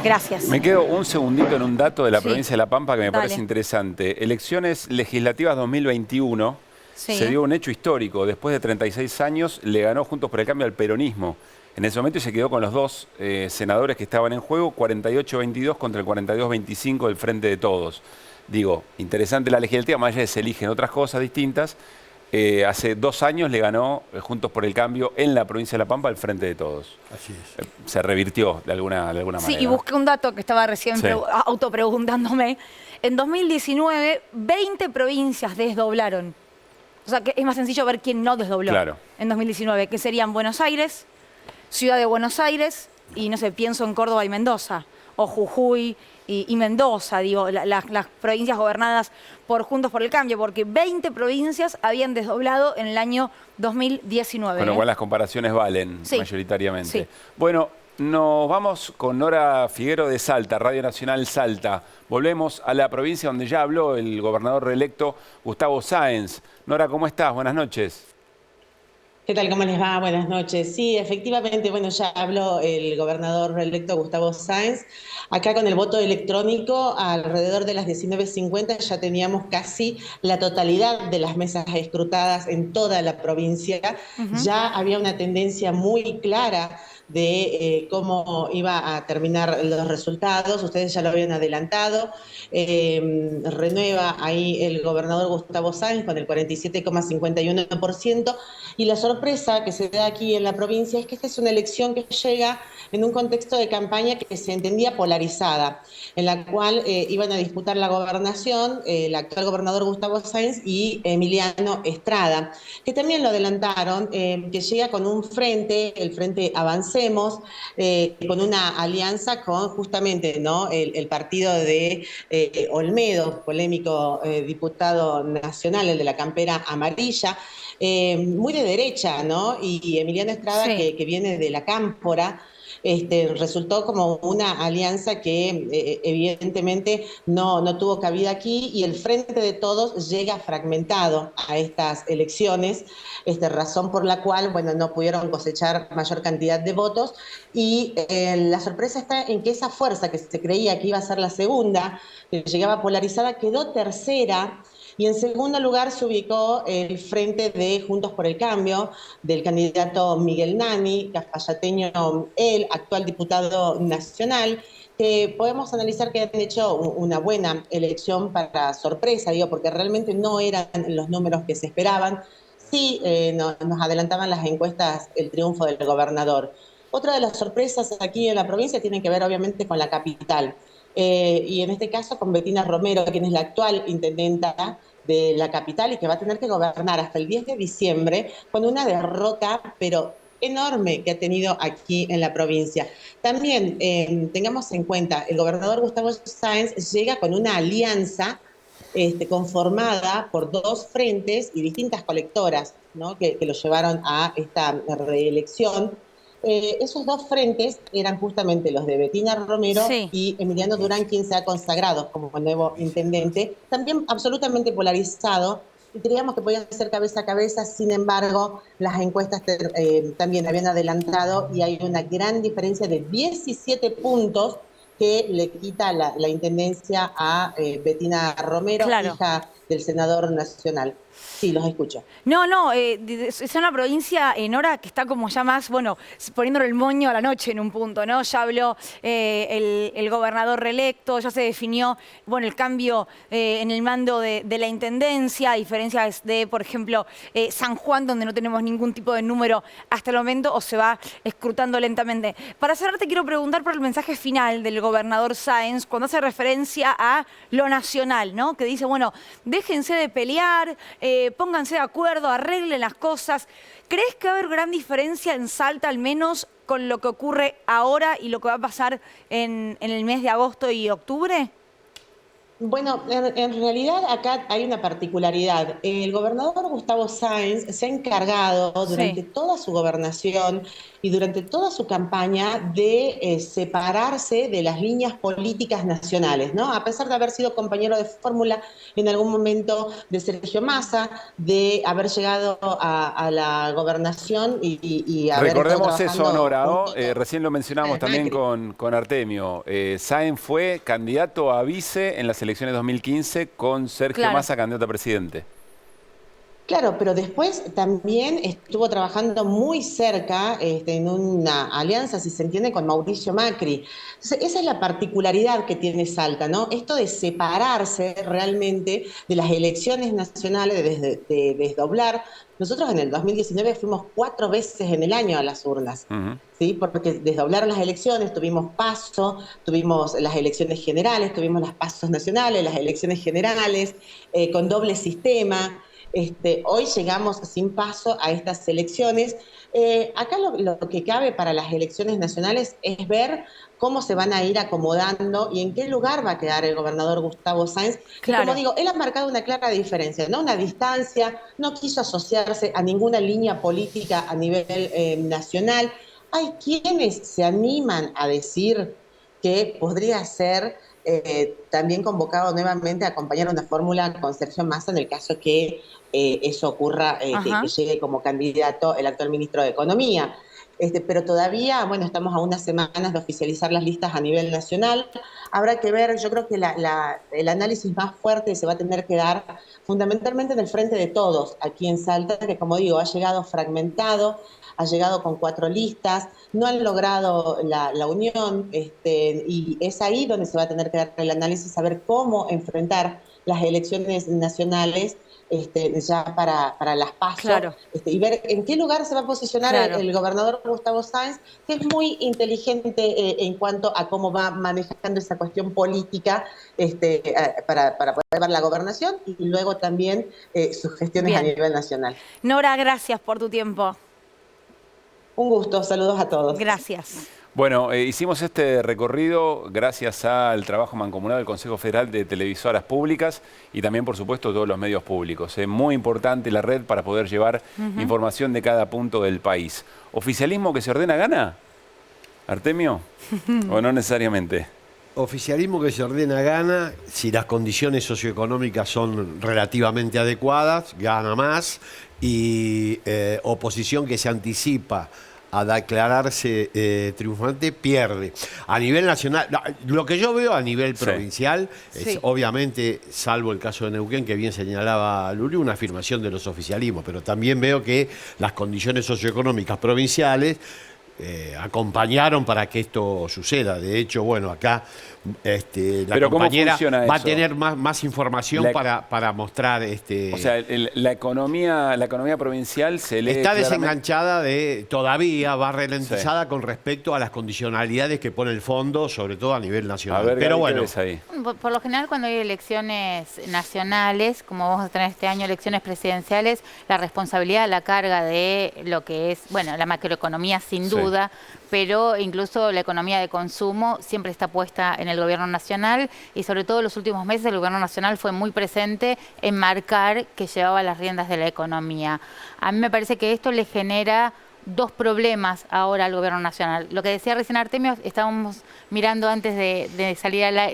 Gracias. Me quedo un segundito en un dato de la Sí. provincia de La Pampa que me Dale. parece interesante. Elecciones legislativas 2021, Sí. se dio un hecho histórico. Después de 36 años le ganó Juntos por el Cambio al peronismo. En ese momento se quedó con los dos senadores que estaban en juego, 48-22 contra el 42-25 del Frente de Todos. Digo, interesante la legislativa, más allá de que se eligen otras cosas distintas. Hace 2 años le ganó Juntos por el Cambio en la provincia de La Pampa al Frente de Todos. Así es. Se revirtió de alguna manera. Sí, y busqué un dato que estaba recién Sí. autopreguntándome. En 2019, 20 provincias desdoblaron. O sea, que es más sencillo ver quién no desdobló Claro. en 2019, que serían Buenos Aires, Ciudad de Buenos Aires, y no sé, pienso en Córdoba y Mendoza, o Jujuy y Mendoza, digo, las provincias gobernadas por Juntos por el Cambio, porque 20 provincias habían desdoblado en el año 2019. Con lo cual las comparaciones valen Sí. mayoritariamente. Sí. Bueno, nos vamos con Nora Figuero de Salta, Radio Nacional Salta. Volvemos a la provincia donde ya habló el gobernador reelecto Gustavo Sáenz. Nora, ¿cómo estás? Buenas noches. ¿Qué tal? ¿Cómo les va? Buenas noches. Sí, efectivamente, bueno, ya habló el gobernador reelecto Gustavo Sáenz. Acá con el voto electrónico, alrededor de las 19:50 ya teníamos casi la totalidad de las mesas escrutadas en toda la provincia. Ya había una tendencia muy clara de cómo iba a terminar los resultados. Ustedes ya lo habían adelantado. Renueva ahí el gobernador Gustavo Sáenz con el 47,51%. Y la sorpresa que se da aquí en la provincia es que esta es una elección que llega en un contexto de campaña que se entendía polarizada, en la cual iban a disputar la gobernación el actual gobernador Gustavo Sáenz y Emiliano Estrada, que también lo adelantaron, que llega con un frente, el Frente Avancemos, con una alianza con justamente, ¿no?, el partido de Olmedo, polémico diputado nacional, el de la campera amarilla, muy de derecha, ¿no? Y Emiliano Estrada, Sí. que viene de la Cámpora, resultó como una alianza que evidentemente no tuvo cabida aquí, y el Frente de Todos llega fragmentado a estas elecciones, razón por la cual, bueno, no pudieron cosechar mayor cantidad de votos, y la sorpresa está en que esa fuerza que se creía que iba a ser la segunda, que llegaba polarizada, quedó tercera. Y en segundo lugar se ubicó el Frente de Juntos por el Cambio, del candidato Miguel Nani, cafayateño, el actual diputado nacional, que podemos analizar que han hecho una buena elección para sorpresa, digo, porque realmente no eran los números que se esperaban. Sí, nos adelantaban las encuestas el triunfo del gobernador. Otra de las sorpresas aquí en la provincia tiene que ver obviamente con la capital. Y en este caso con Betina Romero, quien es la actual intendenta de la capital y que va a tener que gobernar hasta el 10 de diciembre con una derrota, pero enorme, que ha tenido aquí en la provincia. También tengamos en cuenta, el gobernador Gustavo Sáenz llega con una alianza conformada por 2 frentes y distintas colectoras, ¿no?, que lo llevaron a esta reelección. Esos 2 frentes eran justamente los de Betina Romero y Emiliano Durán, quien se ha consagrado como nuevo intendente, también absolutamente polarizado, y creíamos que podían ser cabeza a cabeza. Sin embargo, las encuestas también habían adelantado, y hay una gran diferencia de 17 puntos que le quita la intendencia a Betina Romero, hija del senador nacional. Sí, los escucho. No, es una provincia, Nora, que está como ya más, bueno, poniéndole el moño a la noche en un punto, ¿no? Ya habló el gobernador reelecto, ya se definió, bueno, el cambio en el mando de la intendencia, a diferencia de, por ejemplo, San Juan, donde no tenemos ningún tipo de número hasta el momento, o se va escrutando lentamente. Para cerrar, te quiero preguntar por el mensaje final del gobernador Sáenz, cuando hace referencia a lo nacional, ¿no? Que dice, bueno, déjense de pelear, pónganse de acuerdo, arreglen las cosas. ¿Crees que va a haber gran diferencia en Salta, al menos con lo que ocurre ahora y lo que va a pasar en el mes de agosto y octubre? Bueno, en realidad acá hay una particularidad. El gobernador Gustavo Sáenz se ha encargado durante toda su gobernación y durante toda su campaña de separarse de las líneas políticas nacionales, ¿no? A pesar de haber sido compañero de fórmula en algún momento de Sergio Massa, de haber llegado a la gobernación y haber Recordemos estado eso, Nora, ¿no? trabajando Recién lo mencionamos también con Artemio. Sáenz fue candidato a vice en las elecciones 2015 con Sergio Massa, candidato a presidente. Claro, pero después también estuvo trabajando muy cerca en una alianza, si se entiende, con Mauricio Macri. Entonces, esa es la particularidad que tiene Salta, ¿no? Esto de separarse realmente de las elecciones nacionales, de desdoblar. Nosotros en el 2019 fuimos 4 veces en el año a las urnas, ¿sí? Porque desdoblaron las elecciones, tuvimos PASO, tuvimos las elecciones generales, tuvimos las PASOs nacionales, las elecciones generales, con doble sistema. Hoy llegamos sin PASO a estas elecciones. Acá lo que cabe para las elecciones nacionales es ver cómo se van a ir acomodando y en qué lugar va a quedar el gobernador Gustavo Sáenz. Claro. Como digo, él ha marcado una clara diferencia, ¿no? Una distancia, no quiso asociarse a ninguna línea política a nivel nacional. Hay quienes se animan a decir que podría ser también convocado nuevamente a acompañar una fórmula con Sergio Massa en el caso que eso ocurra, que llegue como candidato el actual ministro de Economía. Pero todavía, bueno, estamos a unas semanas de oficializar las listas a nivel nacional. Habrá que ver, yo creo que el análisis más fuerte se va a tener que dar fundamentalmente en el frente de todos, aquí en Salta, que como digo, ha llegado fragmentado, ha llegado con 4 listas, no han logrado la unión, y es ahí donde se va a tener que dar el análisis, saber cómo enfrentar las elecciones nacionales ya para las PASO, y ver en qué lugar se va a posicionar el gobernador Gustavo Sáenz, que es muy inteligente en cuanto a cómo va manejando esa cuestión política para poder ver la gobernación y luego también sus gestiones a nivel nacional. Nora, gracias por tu tiempo. Un gusto, saludos a todos. Gracias. Bueno, hicimos este recorrido gracias al trabajo mancomunado del Consejo Federal de Televisoras Públicas y también, por supuesto, todos los medios públicos. Es muy importante la red para poder llevar información de cada punto del país. ¿Oficialismo que se ordena gana, Artemio? ¿O no necesariamente? Oficialismo que se ordena gana, si las condiciones socioeconómicas son relativamente adecuadas, gana más, y oposición que se anticipa a declararse triunfante, pierde. A nivel nacional, lo que yo veo a nivel provincial es obviamente, salvo el caso de Neuquén, que bien señalaba Luli, una afirmación de los oficialismos, pero también veo que las condiciones socioeconómicas provinciales acompañaron para que esto suceda. De hecho, bueno, acá la compañera va a tener más información para mostrar. O sea, la economía provincial se lee está desenganchada todavía va ralentizada con respecto a las condicionalidades que pone el fondo, sobre todo a nivel nacional. A ver, pero Gaby, bueno, ahí. Por lo general, cuando hay elecciones nacionales, como vamos a tener este año elecciones presidenciales, la responsabilidad, la carga de lo que es, bueno, la macroeconomía sin duda, pero incluso la economía de consumo siempre está puesta en el gobierno nacional y sobre todo en los últimos meses el gobierno nacional fue muy presente en marcar que llevaba las riendas de la economía. A mí me parece que esto le genera 2 problemas ahora al gobierno nacional. Lo que decía recién Artemio, estábamos mirando antes de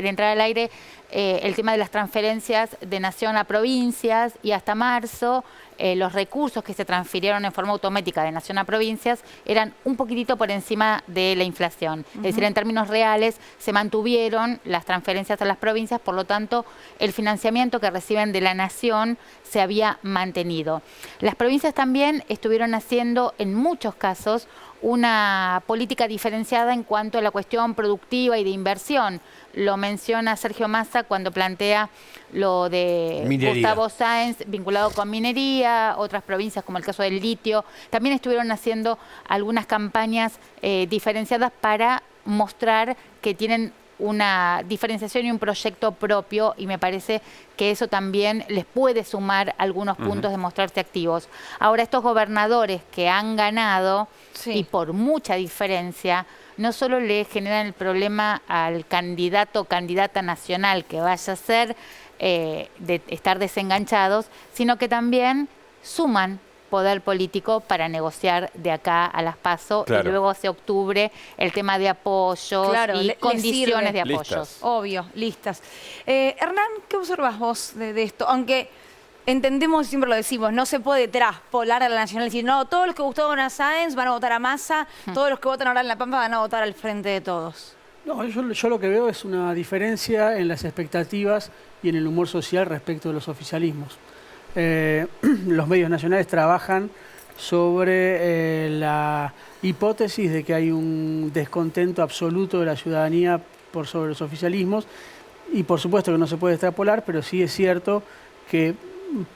entrar al aire, el tema de las transferencias de nación a provincias y hasta marzo los recursos que se transfirieron en forma automática de nación a provincias eran un poquitito por encima de la inflación. Es decir, en términos reales se mantuvieron las transferencias a las provincias, por lo tanto el financiamiento que reciben de la nación se había mantenido. Las provincias también estuvieron haciendo en muchos casos una política diferenciada en cuanto a la cuestión productiva y de inversión. Lo menciona Sergio Massa cuando plantea lo de minería. Gustavo Sáenz vinculado con minería, otras provincias como el caso del litio. También estuvieron haciendo algunas campañas diferenciadas para mostrar que tienen una diferenciación y un proyecto propio, y me parece que eso también les puede sumar algunos puntos de mostrarse activos. Ahora, estos gobernadores que han ganado, y por mucha diferencia, no solo le generan el problema al candidato o candidata nacional que vaya a ser de estar desenganchados, sino que también suman poder político para negociar de acá a las PASO, y luego hacia octubre el tema de apoyos y condiciones de apoyos. Obvio, listas. Hernán, ¿qué observas vos de esto? Aunque entendemos, siempre lo decimos, no se puede traspolar a la nacional y decir, no, todos los que votaron a Sáenz van a votar a Massa, todos los que votan ahora en La Pampa van a votar al Frente de Todos. No, yo lo que veo es una diferencia en las expectativas y en el humor social respecto de los oficialismos. Los medios nacionales trabajan sobre la hipótesis de que hay un descontento absoluto de la ciudadanía por sobre los oficialismos, y por supuesto que no se puede extrapolar, pero sí es cierto que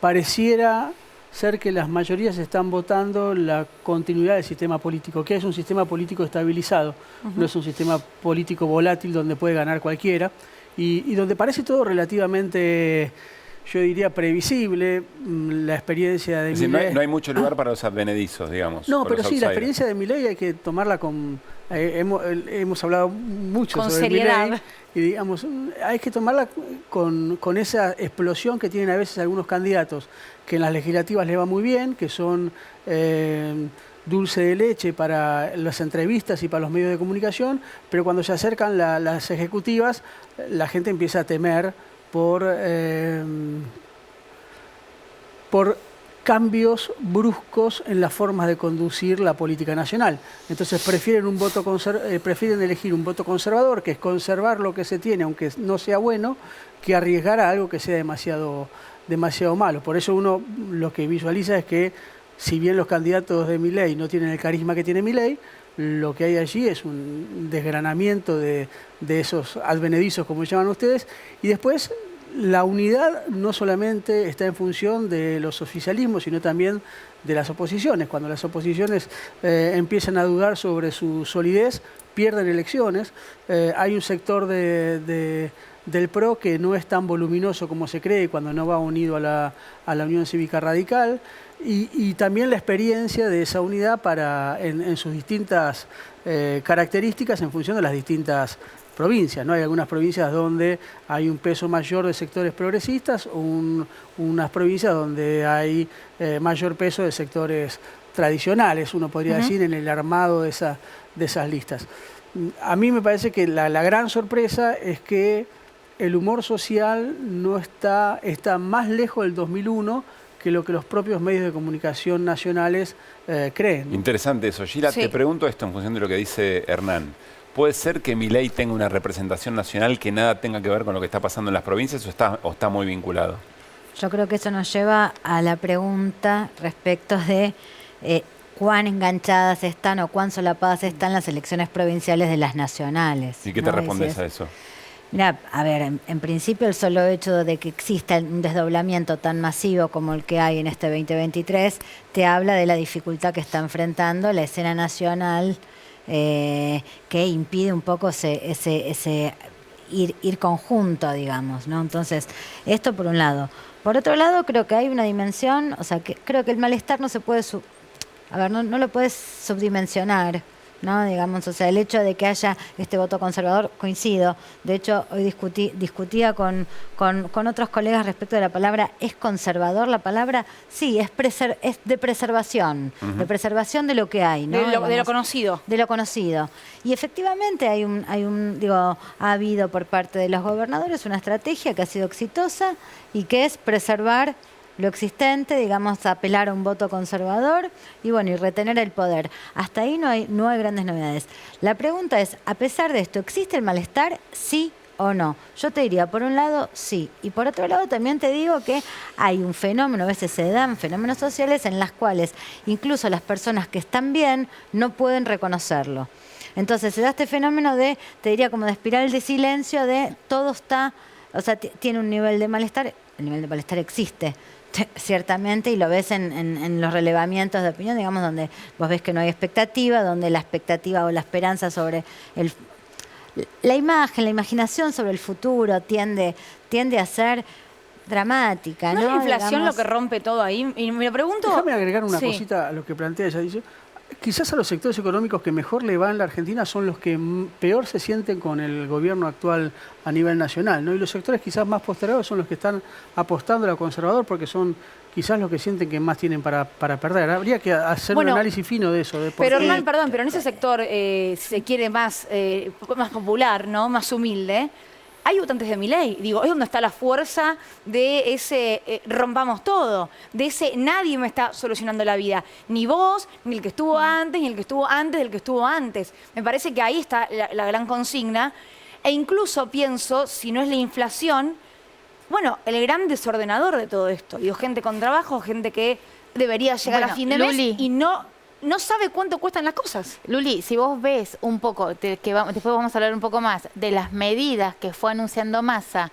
pareciera ser que las mayorías están votando la continuidad del sistema político, que es un sistema político estabilizado, no es un sistema político volátil donde puede ganar cualquiera, y donde parece todo relativamente, yo diría, previsible. La experiencia de Milei... No hay mucho lugar para los advenedizos, digamos. No, pero sí, la experiencia de Milei hay que tomarla con... hemos hablado mucho sobre seriedad. Milei, y digamos, hay que tomarla con esa explosión que tienen a veces algunos candidatos, que en las legislativas le va muy bien, que son dulce de leche para las entrevistas y para los medios de comunicación, pero cuando se acercan las ejecutivas, la gente empieza a temer por cambios bruscos en las formas de conducir la política nacional. Entonces prefieren elegir un voto conservador, que es conservar lo que se tiene, aunque no sea bueno, que arriesgar a algo que sea demasiado malo. Por eso uno lo que visualiza es que, si bien los candidatos de Milei no tienen el carisma que tiene Milei, lo que hay allí es un desgranamiento de esos advenedizos, como llaman ustedes, y después la unidad no solamente está en función de los oficialismos, sino también de las oposiciones. Cuando las oposiciones empiezan a dudar sobre su solidez, pierden elecciones. Hay un sector del PRO que no es tan voluminoso como se cree cuando no va unido a la Unión Cívica Radical, y también la experiencia de esa unidad en sus distintas características en función de las distintas provincias, ¿no? Hay algunas provincias donde hay un peso mayor de sectores progresistas, unas provincias donde hay mayor peso de sectores tradicionales, uno podría decir, en el armado de esas listas. A mí me parece que la gran sorpresa es que el humor social no está más lejos del 2001 que lo que los propios medios de comunicación nacionales creen. Interesante eso. Gila, te pregunto esto en función de lo que dice Hernán. ¿Puede ser que Milei tenga una representación nacional que nada tenga que ver con lo que está pasando en las provincias, o está muy vinculado? Yo creo que eso nos lleva a la pregunta respecto de cuán enganchadas están o cuán solapadas están las elecciones provinciales de las nacionales. ¿Y qué te respondes a eso? Mira, a ver, en principio el solo hecho de que exista un desdoblamiento tan masivo como el que hay en este 2023 te habla de la dificultad que está enfrentando la escena nacional, que impide un poco ese ir conjunto, digamos, ¿no? Entonces, esto por un lado. Por otro lado, creo que hay una dimensión, o sea, que creo que el malestar no se puede, no lo puedes subdimensionar, ¿no? Digamos, o sea, el hecho de que haya este voto conservador, coincido. De hecho, hoy discutía con otros colegas respecto de la palabra. ¿Es conservador la palabra? Sí, es de preservación, de preservación de lo que hay, ¿no? De lo conocido. De lo conocido. Y efectivamente ha habido por parte de los gobernadores una estrategia que ha sido exitosa y que es preservar lo existente, digamos, apelar a un voto conservador y bueno, y retener el poder. Hasta ahí no hay grandes novedades. La pregunta es, a pesar de esto, ¿existe el malestar? Sí o no. Yo te diría, por un lado, sí. Y por otro lado, también te digo que hay un fenómeno, a veces se dan fenómenos sociales en las cuales incluso las personas que están bien no pueden reconocerlo. Entonces se da este fenómeno de, te diría, como de espiral de silencio, de todo está, o sea, tiene un nivel de malestar, el nivel de malestar existe, ciertamente, y lo ves en los relevamientos de opinión, digamos, donde vos ves que no hay expectativa, donde la expectativa o la esperanza sobre la imagen, la imaginación sobre el futuro tiende a ser dramática, ¿no? ¿No es la inflación digamos, lo que rompe todo ahí? Y me pregunto... Déjame agregar una cosita a lo que plantea ella. Dice, quizás a los sectores económicos que mejor le va en la Argentina son los que peor se sienten con el gobierno actual a nivel nacional, ¿no? Y los sectores quizás más postergados son los que están apostando a lo conservador porque son quizás los que sienten que más tienen para perder. Habría que hacer un análisis fino de eso. Pero Hernán, perdón, pero en ese sector, si se quiere más popular, ¿no? Más humilde, hay votantes de Milei. Digo, es donde está la fuerza de ese rompamos todo, de ese nadie me está solucionando la vida. Ni vos, ni el que estuvo antes, ni el que estuvo antes del que estuvo antes. Me parece que ahí está la gran consigna. E incluso pienso, si no es la inflación, bueno, el gran desordenador de todo esto. Digo, gente con trabajo, gente que debería llegar a fin de mes y no sabe cuánto cuestan las cosas. Luli, si vos ves un poco, después vamos a hablar un poco más, de las medidas que fue anunciando Massa,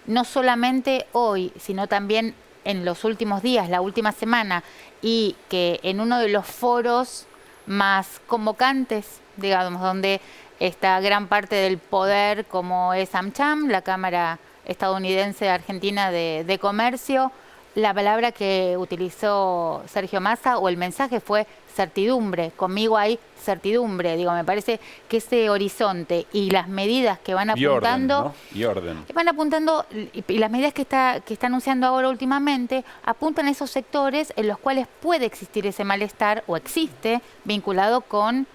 no solamente hoy, sino también en los últimos días, la última semana, y que en uno de los foros más convocantes, digamos, donde está gran parte del poder, como es AmCham, la Cámara Estadounidense Argentina de Comercio, la palabra que utilizó Sergio Massa o el mensaje fue certidumbre. Conmigo hay certidumbre. Digo, me parece que ese horizonte y las medidas que van apuntando... Y orden. Van apuntando, y las medidas que está anunciando ahora últimamente, apuntan a esos sectores en los cuales puede existir ese malestar, o existe, vinculado con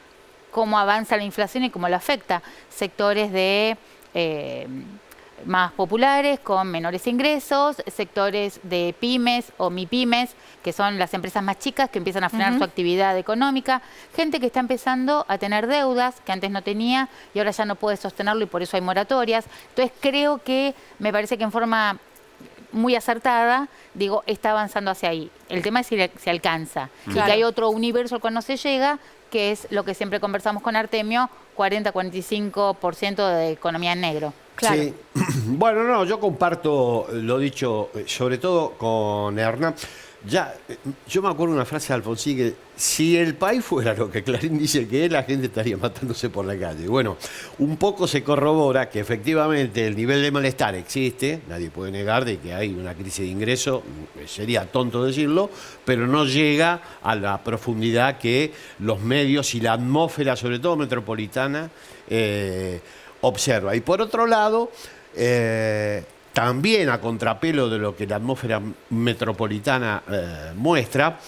cómo avanza la inflación y cómo lo afecta. Sectores de... más populares, con menores ingresos, sectores de pymes o mipymes, que son las empresas más chicas que empiezan a frenar su actividad económica, gente que está empezando a tener deudas que antes no tenía y ahora ya no puede sostenerlo y por eso hay moratorias. Entonces creo que, me parece que en forma muy acertada, digo, está avanzando hacia ahí. El tema es si se alcanza. Claro. Y que hay otro universo al cual no se llega, que es lo que siempre conversamos con Artemio, 40-45% de economía en negro. Claro. Sí. Bueno, no, yo comparto lo dicho, sobre todo con Hernán. Ya, yo me acuerdo una frase de Alfonsín que si el país fuera lo que Clarín dice que es, la gente estaría matándose por la calle. Bueno, un poco se corrobora que efectivamente el nivel de malestar existe, nadie puede negar de que hay una crisis de ingreso, sería tonto decirlo, pero no llega a la profundidad que los medios y la atmósfera, sobre todo metropolitana, observa. Y por otro lado, también a contrapelo de lo que la atmósfera metropolitana muestra,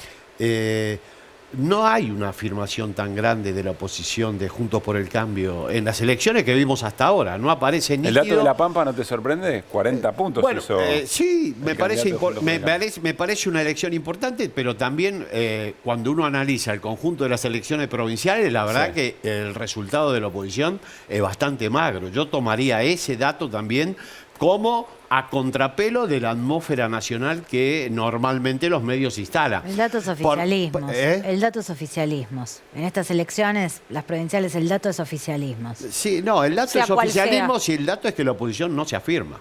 no hay una afirmación tan grande de la oposición de Juntos por el Cambio en las elecciones que vimos hasta ahora. No aparece nítido. ¿El dato de La Pampa no te sorprende? 40 puntos. Bueno, sí, me parece una elección importante, pero también cuando uno analiza el conjunto de las elecciones provinciales, la verdad que el resultado de la oposición es bastante magro. Yo tomaría ese dato también como a contrapelo de la atmósfera nacional que normalmente los medios instalan. El dato es oficialismos. El dato es oficialismos. En estas elecciones, las provinciales, el dato es oficialismos. Sí, no, el dato es oficialismos y el dato es que la oposición no se afirma.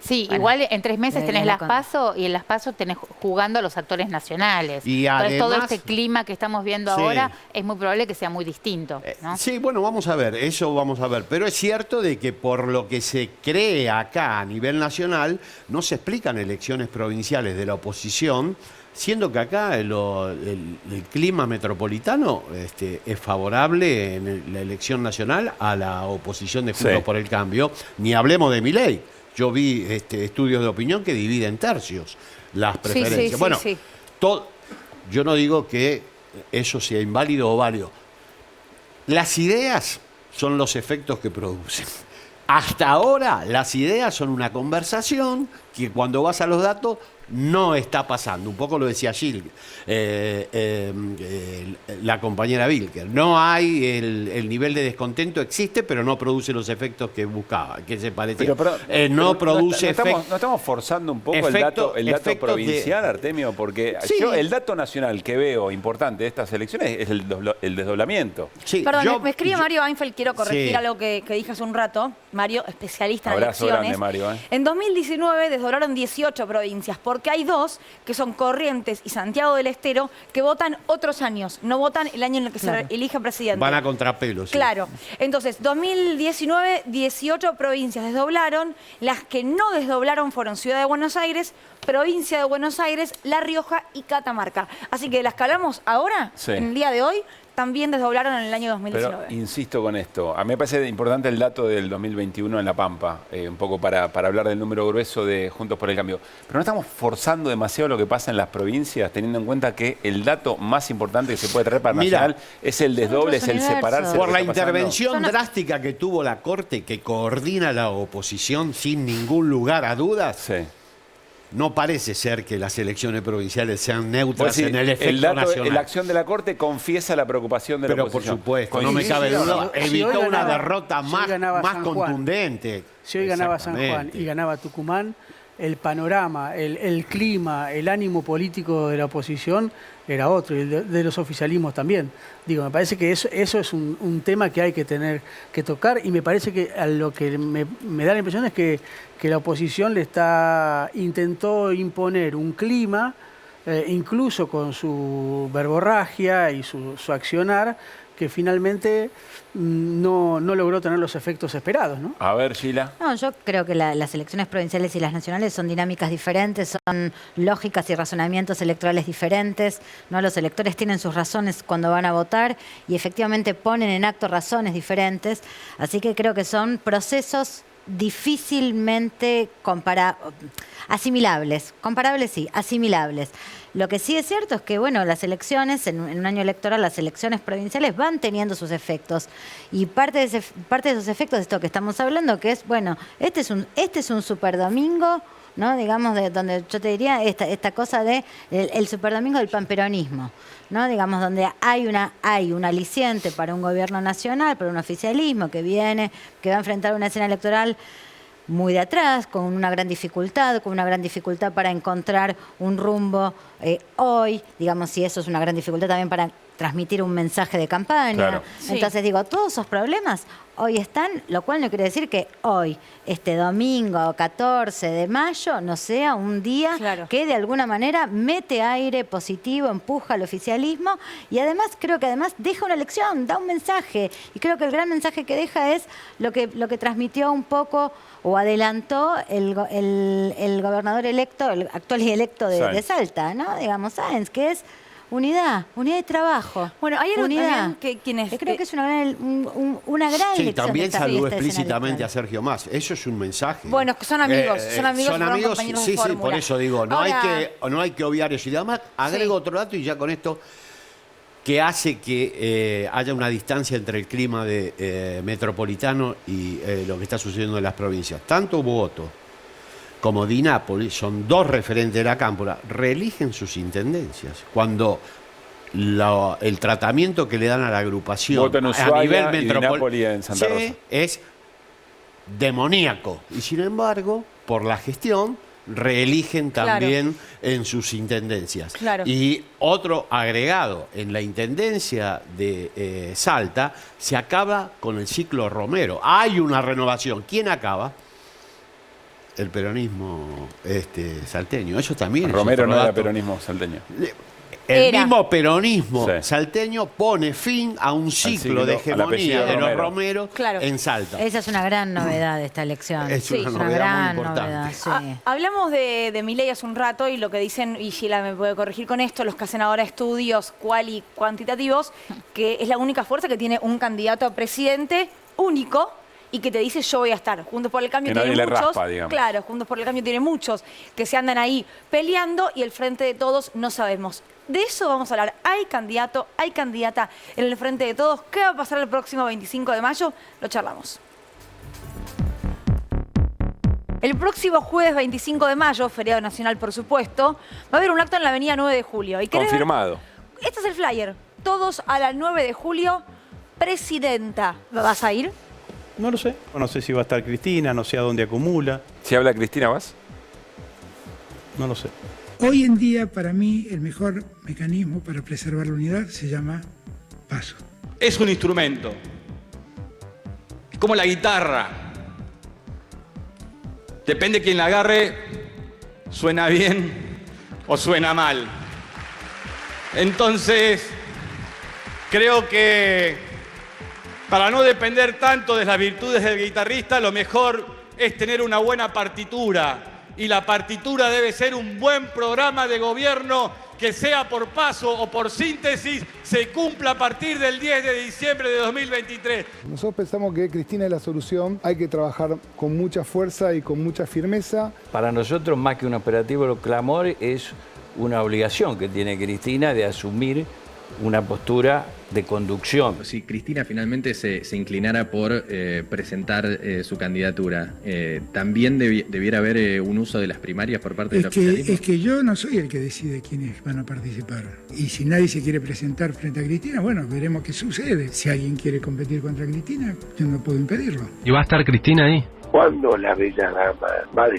Sí, bueno, igual en 3 meses tenés las PASO y en las PASO tenés jugando a los actores nacionales. Y entonces además, todo este clima que estamos viendo ahora es muy probable que sea muy distinto, ¿no? Sí, bueno, vamos a ver, eso vamos a ver. Pero es cierto de que por lo que se cree acá a nivel nacional, no se explican elecciones provinciales de la oposición, siendo que acá el clima metropolitano es favorable en la elección nacional a la oposición de Juntos por el Cambio. Ni hablemos de Milei. Yo vi estudios de opinión que dividen tercios las preferencias. Yo no digo que eso sea inválido o válido. Las ideas son los efectos que producen. Hasta ahora las ideas son una conversación que cuando vas a los datos no está pasando. Un poco lo decía Gil, la compañera Vilker. No hay el nivel de descontento, existe, pero no produce los efectos que buscaba, que se parecía. No produce efectos. ¿No estamos forzando un poco el dato provincial, Artemio? Porque Sí. yo el dato nacional que veo importante de estas elecciones es el desdoblamiento. Sí, Perdón, me escribe Mario Einfeld, quiero corregir Sí. algo que dije hace un rato. Mario, especialista en Abrazo elecciones. grande, Mario. En 2019 desdoblaron 18 provincias, porque hay 2 que son Corrientes y Santiago del Estero, que votan otros años, no votan el año en el que Claro. se elige presidente. Van a contrapelo. Sí. Claro. Entonces, 2019, 18 provincias desdoblaron. Las que no desdoblaron fueron Ciudad de Buenos Aires, Provincia de Buenos Aires, La Rioja y Catamarca. Así que las que hablamos ahora, Sí. en el día de hoy, también desdoblaron en el año 2019. Pero insisto con esto, a mí me parece importante el dato del 2021 en La Pampa, un poco para hablar del número grueso de Juntos por el Cambio. Pero no estamos forzando demasiado lo que pasa en las provincias, teniendo en cuenta que el dato más importante que se puede traer para Mira, Nacional es el desdoble, es el separarse. Por de lo la que está pasando. intervención drástica que tuvo la Corte, que coordina la oposición sin ningún lugar a dudas, no parece ser que las elecciones provinciales sean neutras Pues sí, en el efecto nacional. la acción de la Corte confiesa la preocupación de la Pero oposición. por supuesto, Coincide. no me cabe duda, Si evitó hoy una ganaba- derrota si hoy ganaba más San Juan, contundente. Si hoy ganaba San Juan Exactamente. y ganaba Tucumán, el panorama, el clima, el ánimo político de la oposición era otro, y el de los oficialismos también. Digo, me parece que eso es un tema que hay que tener que tocar, y me parece que a lo que me da la impresión es que la oposición intentó imponer un clima, incluso con su verborragia y su accionar, que finalmente no logró tener los efectos esperados, ¿no? A ver, Sheila. No, yo creo que las elecciones provinciales y las nacionales son dinámicas diferentes, son lógicas y razonamientos electorales diferentes, ¿no? Los electores tienen sus razones cuando van a votar y efectivamente ponen en acto razones diferentes, así que creo que son procesos difícilmente asimilables. Comparables sí, asimilables. Lo que sí es cierto es que, bueno, las elecciones, en un año electoral, las elecciones provinciales van teniendo sus efectos. Y parte de esos efectos de esto que estamos hablando, que es, bueno, este es un superdomingo, ¿no? Digamos, de donde yo te diría esta cosa de el superdomingo del panperonismo, ¿no? Digamos, donde hay un aliciente para un gobierno nacional, para un oficialismo que va a enfrentar una escena electoral muy de atrás, con una gran dificultad para encontrar un rumbo hoy, digamos, si eso es una gran dificultad también para transmitir un mensaje de campaña. Claro. Sí. Entonces digo, todos esos problemas hoy están, lo cual no quiere decir que hoy, este domingo 14 de mayo, no sea un día que de alguna manera mete aire positivo, empuja al oficialismo y además creo que deja una lección, da un mensaje. Y creo que el gran mensaje que deja es lo que transmitió un poco o adelantó el gobernador electo, el actual y electo de Salta, ¿no? Digamos, Sáenz, que es unidad de trabajo. Bueno, hay algo unidad. también que quienes... Creo que es una gran Sí, lección también esta saludó escena explícitamente electoral. a Sergio Mas. Eso es un mensaje. Bueno, son amigos, fueron compañeros de sí, fórmula. por eso digo, no hay que obviar eso. Y además, agrego otro dato y ya con esto, que hace que haya una distancia entre el clima metropolitano y lo que está sucediendo en las provincias. Tanto Boto como Di Napoli son dos referentes de la cámpora, reeligen sus intendencias. Cuando el tratamiento que le dan a la agrupación Voto en a Ushuaia nivel y Di metropolitano Napoli en Santa Rosa. es demoníaco. Y sin embargo, por la gestión, reeligen también en sus intendencias. Claro. Y otro agregado, en la intendencia de Salta, se acaba con el ciclo Romero. Hay una renovación. ¿Quién acaba? El peronismo salteño. Eso también Romero es otro no era dato. peronismo salteño. El mismo peronismo salteño pone fin a un ciclo de al hegemonía apellido de los Romero. Romero en Salta. Esa es una gran novedad de esta elección. Es una novedad gran muy importante. novedad, sí. Hablamos de Milei hace un rato y lo que dicen, y Sheila me puede corregir con esto, los que hacen ahora estudios cuantitativos, que es la única fuerza que tiene un candidato a presidente único y que te dice yo voy a estar. Juntos por el Cambio Que tiene nadie le muchos, raspa, digamos. claro, Juntos por el Cambio tiene muchos que se andan ahí peleando y el Frente de Todos no sabemos. De eso vamos a hablar. Hay candidato, hay candidata en el Frente de Todos. ¿Qué va a pasar el próximo 25 de mayo? Lo charlamos. El próximo jueves 25 de mayo, feriado nacional por supuesto, va a haber un acto en la avenida 9 de julio. Confirmado. Este es el flyer. Todos a la 9 de julio. Presidenta, ¿vas a ir? No lo sé. No sé si va a estar Cristina, no sé a dónde acumula. Si habla Cristina, ¿vas? No lo sé. Hoy en día, para mí, el mejor mecanismo para preservar la unidad se llama paso. Es un instrumento. Como la guitarra. Depende quién la agarre, suena bien o suena mal. Entonces, creo que para no depender tanto de las virtudes del guitarrista, lo mejor es tener una buena partitura. Y la partitura debe ser un buen programa de gobierno que sea por paso o por síntesis, se cumpla a partir del 10 de diciembre de 2023. Nosotros pensamos que Cristina es la solución, hay que trabajar con mucha fuerza y con mucha firmeza. Para nosotros, más que un operativo clamor, es una obligación que tiene Cristina de asumir una postura de conducción. Si Cristina finalmente se inclinara por presentar su candidatura, ¿también debiera haber un uso de las primarias por parte del oficialismo? Es que yo no soy el que decide quiénes van a participar. Y si nadie se quiere presentar frente a Cristina, bueno, veremos qué sucede. Si alguien quiere competir contra Cristina, yo no puedo impedirlo. ¿Y va a estar Cristina ahí? ¿Cuándo la bella dama va a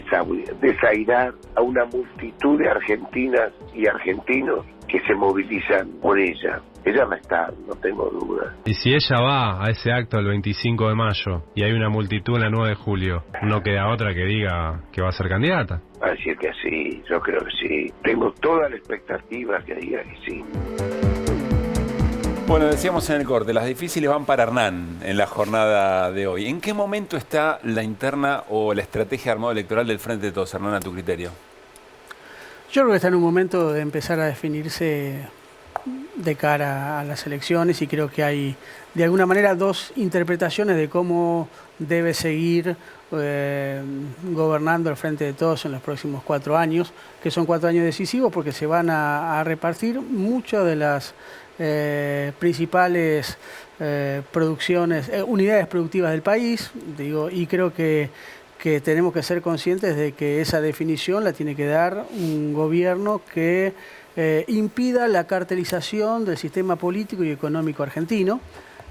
desairar a una multitud de argentinas y argentinos que se movilizan por ella? Ella va a estar, no tengo duda. Y si ella va a ese acto el 25 de mayo y hay una multitud en la 9 de julio, no queda otra que diga que va a ser candidata. Así que sí, yo creo que sí. Tengo toda la expectativa que diga que sí. Bueno, decíamos en el corte, las difíciles van para Hernán en la jornada de hoy. ¿En qué momento está la interna o la estrategia de armado electoral del Frente de Todos, Hernán, a tu criterio? Yo creo que está en un momento de empezar a definirse de cara a las elecciones y creo que hay de alguna manera dos interpretaciones de cómo debe seguir gobernando el Frente de Todos en los próximos 4 años, que son 4 años decisivos porque se van a repartir muchas de las principales unidades productivas del país, digo, y creo que tenemos que ser conscientes de que esa definición la tiene que dar un gobierno que impida la cartelización del sistema político y económico argentino.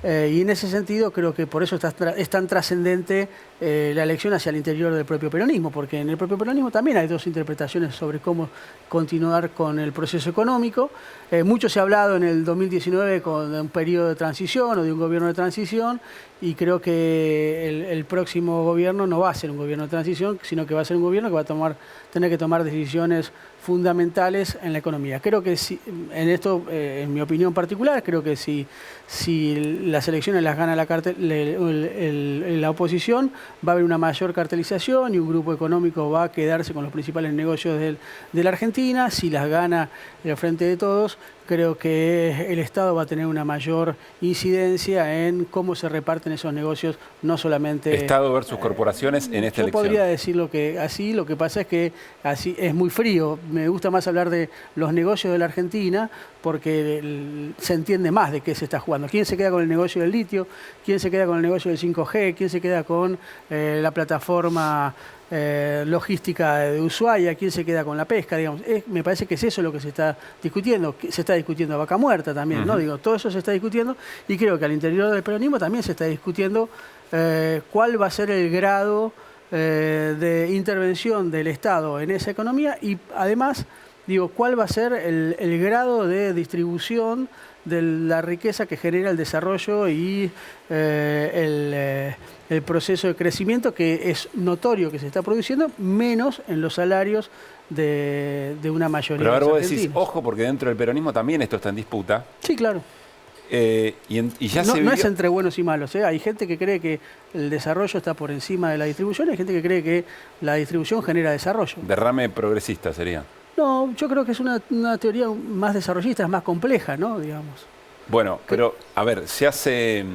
Y en ese sentido creo que por eso es tan trascendente la elección hacia el interior del propio peronismo, porque en el propio peronismo también hay dos interpretaciones sobre cómo continuar con el proceso económico. Mucho se ha hablado en el 2019 con un periodo de transición o de un gobierno de transición, y creo que el próximo gobierno no va a ser un gobierno de transición, sino que va a ser un gobierno que va a tener que tomar decisiones fundamentales en la economía. Creo que en esto, en mi opinión particular, creo que si las elecciones las gana la oposición, va a haber una mayor cartelización y un grupo económico va a quedarse con los principales negocios de la Argentina. Si las gana el Frente de Todos, creo que el Estado va a tener una mayor incidencia en cómo se reparten esos negocios, no solamente... Estado versus corporaciones en esta elección. Yo podría decirlo que así, lo que pasa es que así es muy frío. Me gusta más hablar de los negocios de la Argentina porque se entiende más de qué se está jugando. ¿Quién se queda con el negocio del litio? ¿Quién se queda con el negocio del 5G? ¿Quién se queda con la plataforma logística de Ushuaia? ¿Quién se queda con la pesca? Digamos, me parece que es eso lo que se está discutiendo. Se está discutiendo vaca muerta también, ¿no? Digo, todo eso se está discutiendo y creo que al interior del peronismo también se está discutiendo cuál va a ser el grado de intervención del Estado en esa economía y además, digo, cuál va a ser el grado de distribución de la riqueza que genera el desarrollo y el proceso de crecimiento que es notorio que se está produciendo, menos en los salarios de una mayoría. Pero ahora de los vos decís, ojo, porque dentro del peronismo también esto está en disputa. Sí, claro. Y ya no es entre buenos y malos, ¿eh? Hay gente que cree que el desarrollo está por encima de la distribución, hay gente que cree que la distribución genera desarrollo. Derrame progresista sería. No, yo creo que es una teoría más desarrollista, es más compleja, ¿no? Digamos. Bueno, pero a ver, se hace,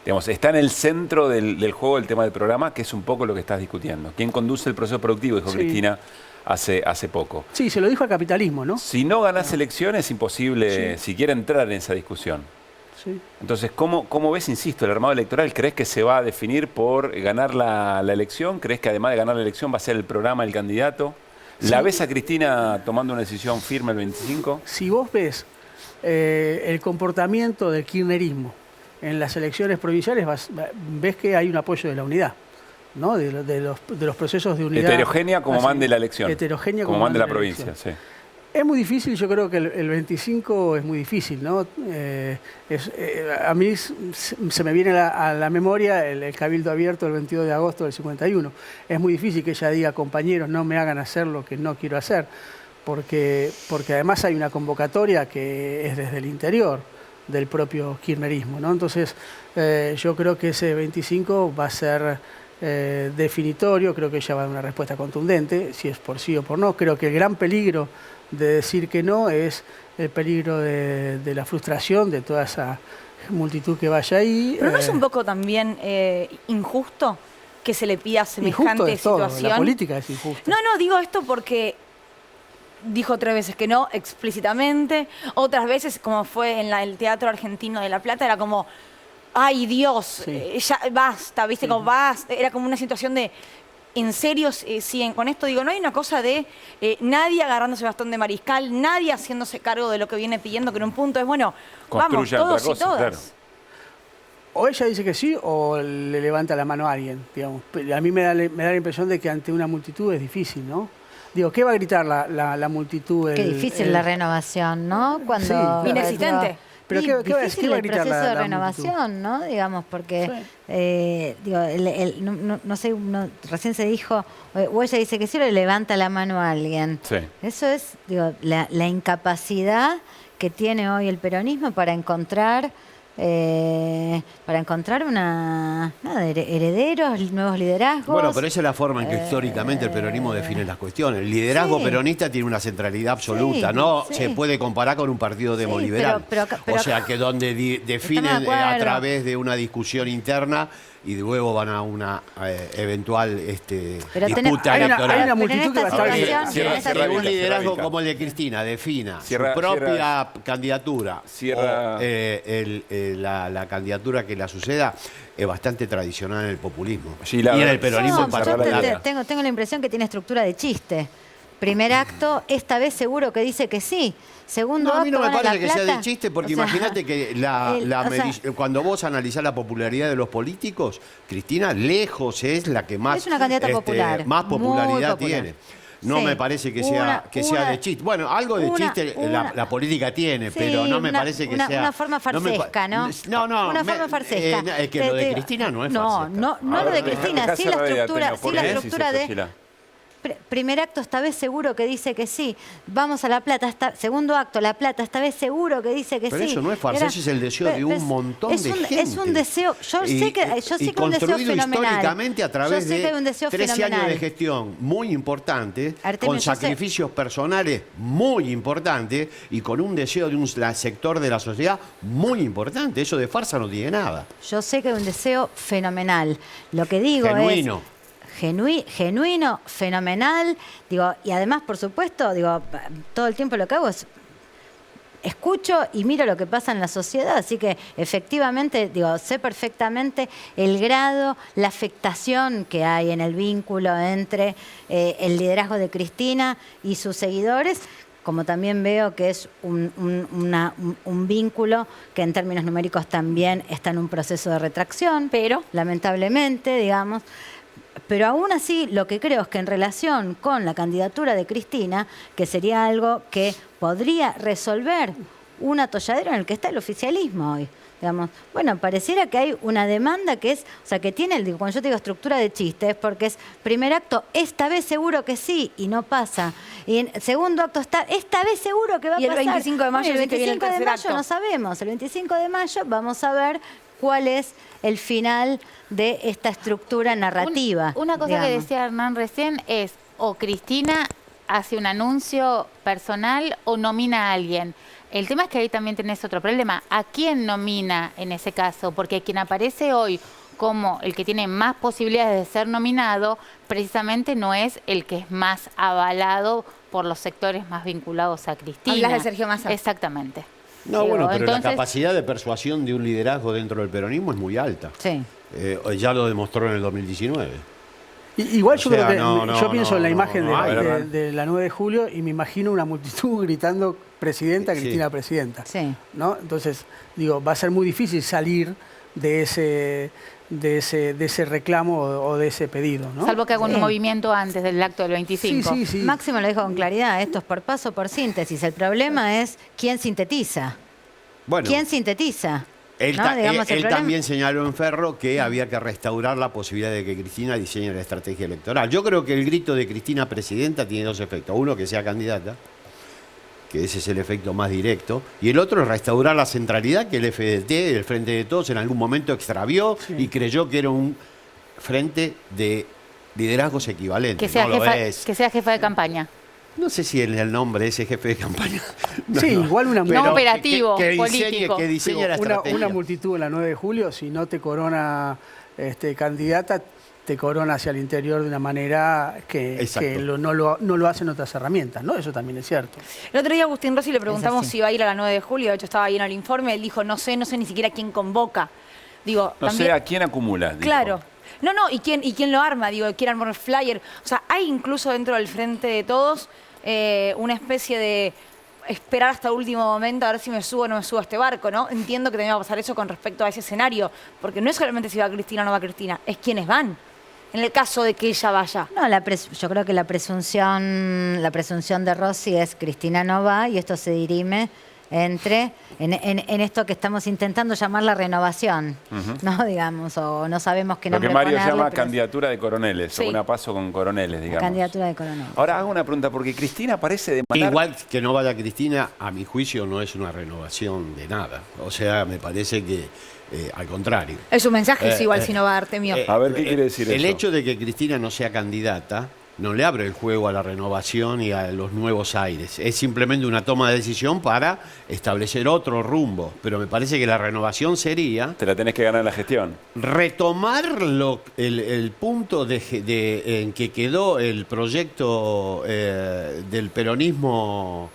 digamos, está en el centro del juego el tema del programa, que es un poco lo que estás discutiendo. ¿Quién conduce el proceso productivo? Dijo Cristina hace poco. Sí, se lo dijo al capitalismo, ¿no? Si no ganás elecciones, es imposible siquiera entrar en esa discusión. Sí. Entonces, ¿cómo ves, insisto, el armado electoral? ¿Crees que se va a definir por ganar la elección? ¿Crees que además de ganar la elección va a ser el programa del candidato? ¿La Sí. ves a Cristina tomando una decisión firme el 25? Si vos ves el comportamiento del kirchnerismo en las elecciones provinciales, ves que hay un apoyo de la unidad, ¿no? de los procesos de unidad. Heterogénea como mande la elección. Heterogénea como mande la provincia, sí. Es muy difícil, yo creo que el 25 es muy difícil, ¿no? A mí se me viene a la memoria el cabildo abierto el 22 de agosto del 51. Es muy difícil que ella diga, compañeros, no me hagan hacer lo que no quiero hacer, porque además hay una convocatoria que es desde el interior del propio kirchnerismo, ¿no? Entonces, yo creo que ese 25 va a ser definitorio, creo que ella va a dar una respuesta contundente, si es por sí o por no. Creo que el gran peligro de decir que no es el peligro de la frustración de toda esa multitud que vaya ahí. ¿Pero no es un poco también injusto que se le pida semejante situación? La política es injusta. No, digo esto porque dijo 3 veces que no, explícitamente. Otras veces, como fue en el Teatro Argentino de La Plata, era como, ay Dios, ya basta, ¿viste? Como basta. Era como una situación de, en serio siguen con esto. Digo, no hay una cosa de nadie agarrándose bastón de mariscal, nadie haciéndose cargo de lo que viene pidiendo, que en un punto es, bueno, vamos, todos y todas. Claro. O ella dice que sí o le levanta la mano a alguien, digamos. A mí me da la impresión de que ante una multitud es difícil, ¿no? Digo, ¿qué va a gritar la multitud? Qué difícil la renovación, ¿no? Cuando inexistente. Pero ¿qué va a gritar el proceso de renovación, ¿no? Digamos, porque, no sé, recién se dijo, o ella dice que sí, o le levanta la mano a alguien. Sí. Eso es, la incapacidad que tiene hoy el peronismo para encontrar herederos, nuevos liderazgos. Bueno, pero esa es la forma en que históricamente el peronismo define las cuestiones. El liderazgo peronista tiene una centralidad absoluta, no se puede comparar con un partido demoliberal. O sea, que donde definen a través de una discusión interna y luego van a una eventual disputa electoral. Hay una multitud que va a estar que un liderazgo como el de Cristina defina su propia candidatura o la candidatura que la suceda, es bastante tradicional en el populismo y en el peronismo en particular. Tengo la impresión que tiene estructura de chiste. Primer acto, esta vez seguro que dice que sí. Segundo acto, a mí no me parece que sea de Plata. chiste, porque imagínate que cuando vos analizás la popularidad de los políticos, Cristina lejos es la que más, es una candidata popular, más popularidad popular. tiene. No me parece que sea de chiste. Bueno, algo de chiste la política tiene, pero no me parece que sea... Una forma farsesca, ¿no? Una forma farsesca. Es que lo de Cristina no es farsesca. No lo de Cristina, sí la estructura de... Primer acto, esta vez seguro que dice que sí. Vamos a La Plata. Segundo acto, La Plata, esta vez seguro que dice que sí. Pero eso no es farsa, ese es el deseo de un montón de gente. Es un deseo, yo sé que es un deseo construido fenomenal. Históricamente a través de 13 años de gestión gestión muy importante, con sacrificios personales muy importantes y con un deseo de un sector de la sociedad muy importante. Eso de farsa no tiene nada. Yo sé que es un deseo fenomenal. Lo que digo genuino. Genuino, fenomenal, digo, y además, por supuesto, digo, todo el tiempo lo que hago es escucho y miro lo que pasa en la sociedad, así que efectivamente, digo, sé perfectamente el grado, la afectación que hay en el vínculo entre el liderazgo de Cristina y sus seguidores, como también veo que es un vínculo que en términos numéricos también está en un proceso de retracción, pero lamentablemente, digamos. Pero aún así, lo que creo es que en relación con la candidatura de Cristina, que sería algo que podría resolver un atolladero en el que está el oficialismo hoy, digamos, bueno, pareciera que hay una demanda que es, o sea, que tiene, cuando yo te digo estructura de chistes, porque es primer acto, esta vez seguro que sí, y no pasa. Y en segundo acto esta vez seguro que va a pasar. Y el 25 de mayo, bueno, el 25 de mayo no sabemos, el 25 de mayo vamos a ver cuál es el final de esta estructura narrativa. Una cosa que decía Hernán recién es, o Cristina hace un anuncio personal o nomina a alguien. El tema es que ahí también tenés otro problema. ¿A quién nomina en ese caso? Porque quien aparece hoy como el que tiene más posibilidades de ser nominado, precisamente no es el que es más avalado por los sectores más vinculados a Cristina. Hablas de Sergio Massa. Exactamente. No, bueno, pero la capacidad de persuasión de un liderazgo dentro del peronismo es muy alta. Sí. Ya lo demostró en el 2019. Igual yo creo que yo pienso en la imagen de la 9 de julio y me imagino una multitud gritando presidenta, Cristina presidenta. Sí. ¿No? Entonces, digo, va a ser muy difícil salir de ese reclamo o de ese pedido, ¿no? Salvo que haga un movimiento antes del acto del 25. Sí. Máximo lo dijo con claridad, esto es por paso, por síntesis. El problema es quién sintetiza. Bueno, ¿quién sintetiza? Él, ¿no? él también señaló en Ferro que había que restaurar la posibilidad de que Cristina diseñe la estrategia electoral. Yo creo que el grito de Cristina presidenta tiene dos efectos. Uno, que sea candidata, que ese es el efecto más directo, y el otro es restaurar la centralidad que el FDT, el Frente de Todos, en algún momento extravió y creyó que era un frente de liderazgos equivalentes. Que sea jefa de campaña. No sé si en el nombre de ese jefe de campaña. Igual una no operativo, político. Que diseñe la estrategia. Una multitud en la 9 de julio, si no te corona candidata, te corona hacia el interior de una manera que no lo hacen otras herramientas, ¿no? Eso también es cierto. El otro día a Agustín Rossi le preguntamos si iba a ir a la 9 de julio, de hecho estaba ahí en el informe, él dijo, no sé ni siquiera quién convoca. Digo, no sé a quién acumula. Dijo. Claro. No, ¿y quién lo arma? Digo, ¿quién armó el flyer? O sea, hay incluso dentro del Frente de Todos una especie de esperar hasta el último momento a ver si me subo o no me subo a este barco, ¿no? Entiendo que también va a pasar eso con respecto a ese escenario, porque no es solamente si va Cristina o no va Cristina, es quiénes van. En el caso de que ella vaya. No, yo creo que la presunción de Rossi es Cristina no va y esto se dirime en esto que estamos intentando llamar la renovación, ¿no? Digamos, o no sabemos qué nombre ponerle. Lo que Mario llama pero candidatura de coroneles, o una paso con coroneles, digamos. Candidatura de coroneles. Ahora hago una pregunta, porque Cristina parece demandar... Igual que no vaya Cristina, a mi juicio no es una renovación de nada. O sea, me parece que al contrario. Es un mensaje igual si no va Artemio. A ver, ¿qué quiere decir eso? El hecho de que Cristina no sea candidata no le abre el juego a la renovación y a los nuevos aires. Es simplemente una toma de decisión para establecer otro rumbo. Pero me parece que la renovación sería... Te la tenés que ganar en la gestión. Retomar el punto en que quedó el proyecto del peronismo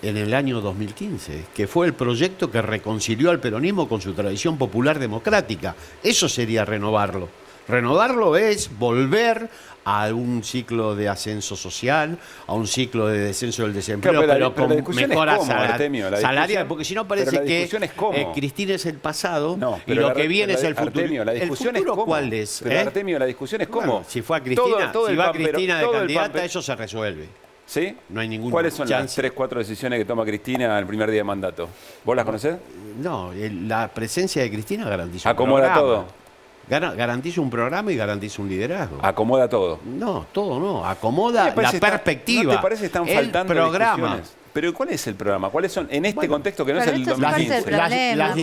en el año 2015, que fue el proyecto que reconcilió al peronismo con su tradición popular democrática. Eso sería renovarlo. Renovarlo es volver a un ciclo de ascenso social, a un ciclo de descenso del desempleo, pero con mejoras salariales, porque si no parece que Cristina es el pasado y lo que viene es el futuro. Artemio, la discusión es cómo. ¿Cuál es? Pero Artemio, la discusión es cómo. Bueno, si fue a Cristina, si va Cristina de candidata, eso se resuelve. ¿Sí? No hay ningún ¿Cuáles son las 3-4 decisiones que toma Cristina el primer día de mandato? ¿Vos las conocés? No, la presencia de Cristina garantiza ¿Acomoda todo? Garantiza un programa y garantiza un liderazgo. ¿Acomoda todo? No, todo no. Acomoda la perspectiva. ¿No te parece que están faltando programas? Pero ¿cuál es el programa? ¿Cuáles son en este contexto que no es el 2015?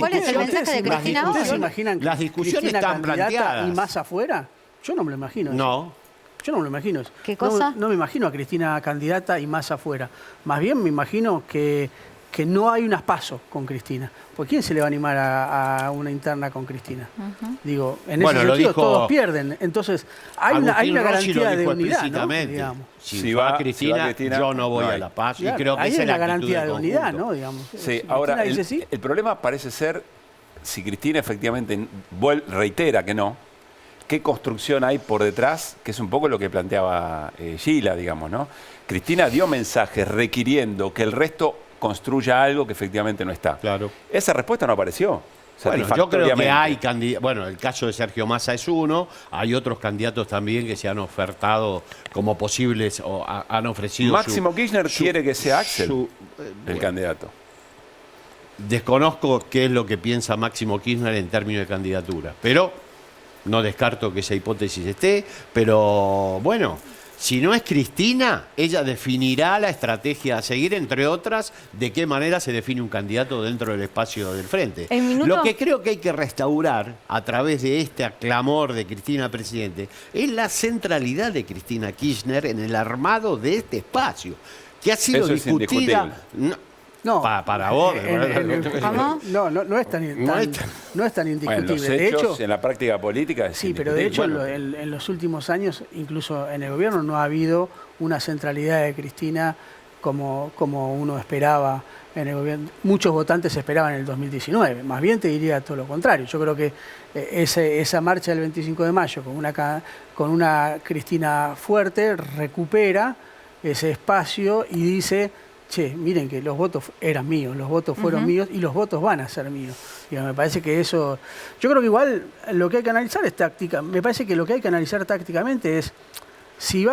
¿Cuál es el mensaje de Cristina hoy? ¿Ustedes se imaginan las discusiones están planteadas y más afuera? Yo no me lo imagino. No. Yo no me lo imagino. ¿Qué cosa? No me imagino a Cristina candidata y más afuera. Más bien me imagino que no hay unas pasos con Cristina. ¿Por quién se le va a animar a una interna con Cristina? Digo, en ese sentido todos pierden. Entonces, hay una garantía de unidad, ¿no? Digamos. Si va Cristina, yo no voy a la paz. Claro, y creo que hay esa es una la garantía de unidad, conjunto. ¿no? Digamos. Sí, si ahora dice sí, el problema parece ser, si Cristina efectivamente reitera que no, qué construcción hay por detrás, que es un poco lo que planteaba Gila, digamos, ¿no? Cristina dio mensajes requiriendo que el resto construya algo que efectivamente no está. Claro. Esa respuesta no apareció. Bueno, yo creo que hay candidatos. Bueno, el caso de Sergio Massa es uno. Hay otros candidatos también que se han ofertado como posibles o han ofrecido. Máximo Kirchner quiere que sea Axel el candidato. Desconozco qué es lo que piensa Máximo Kirchner en términos de candidatura, pero no descarto que esa hipótesis esté. Pero bueno, si no es Cristina, ella definirá la estrategia a seguir, entre otras, de qué manera se define un candidato dentro del espacio del frente. Lo que creo que hay que restaurar a través de este clamor de Cristina presidente es la centralidad de Cristina Kirchner en el armado de este espacio, que ha sido Eso discutida. No, para vos. ¿Cómo? No es tan indiscutible. Bueno, los hechos, de hecho, en la práctica política es sí, pero de hecho en los últimos años, incluso en el gobierno, no ha habido una centralidad de Cristina como uno esperaba en el gobierno. Muchos votantes esperaban en el 2019, más bien te diría todo lo contrario. Yo creo que esa marcha del 25 de mayo con una Cristina fuerte recupera ese espacio y dice, che, miren que los votos eran míos, los votos fueron míos y los votos van a ser míos. Y me parece que eso... Yo creo que igual lo que hay que analizar es táctica. Me parece que lo que hay que analizar tácticamente es si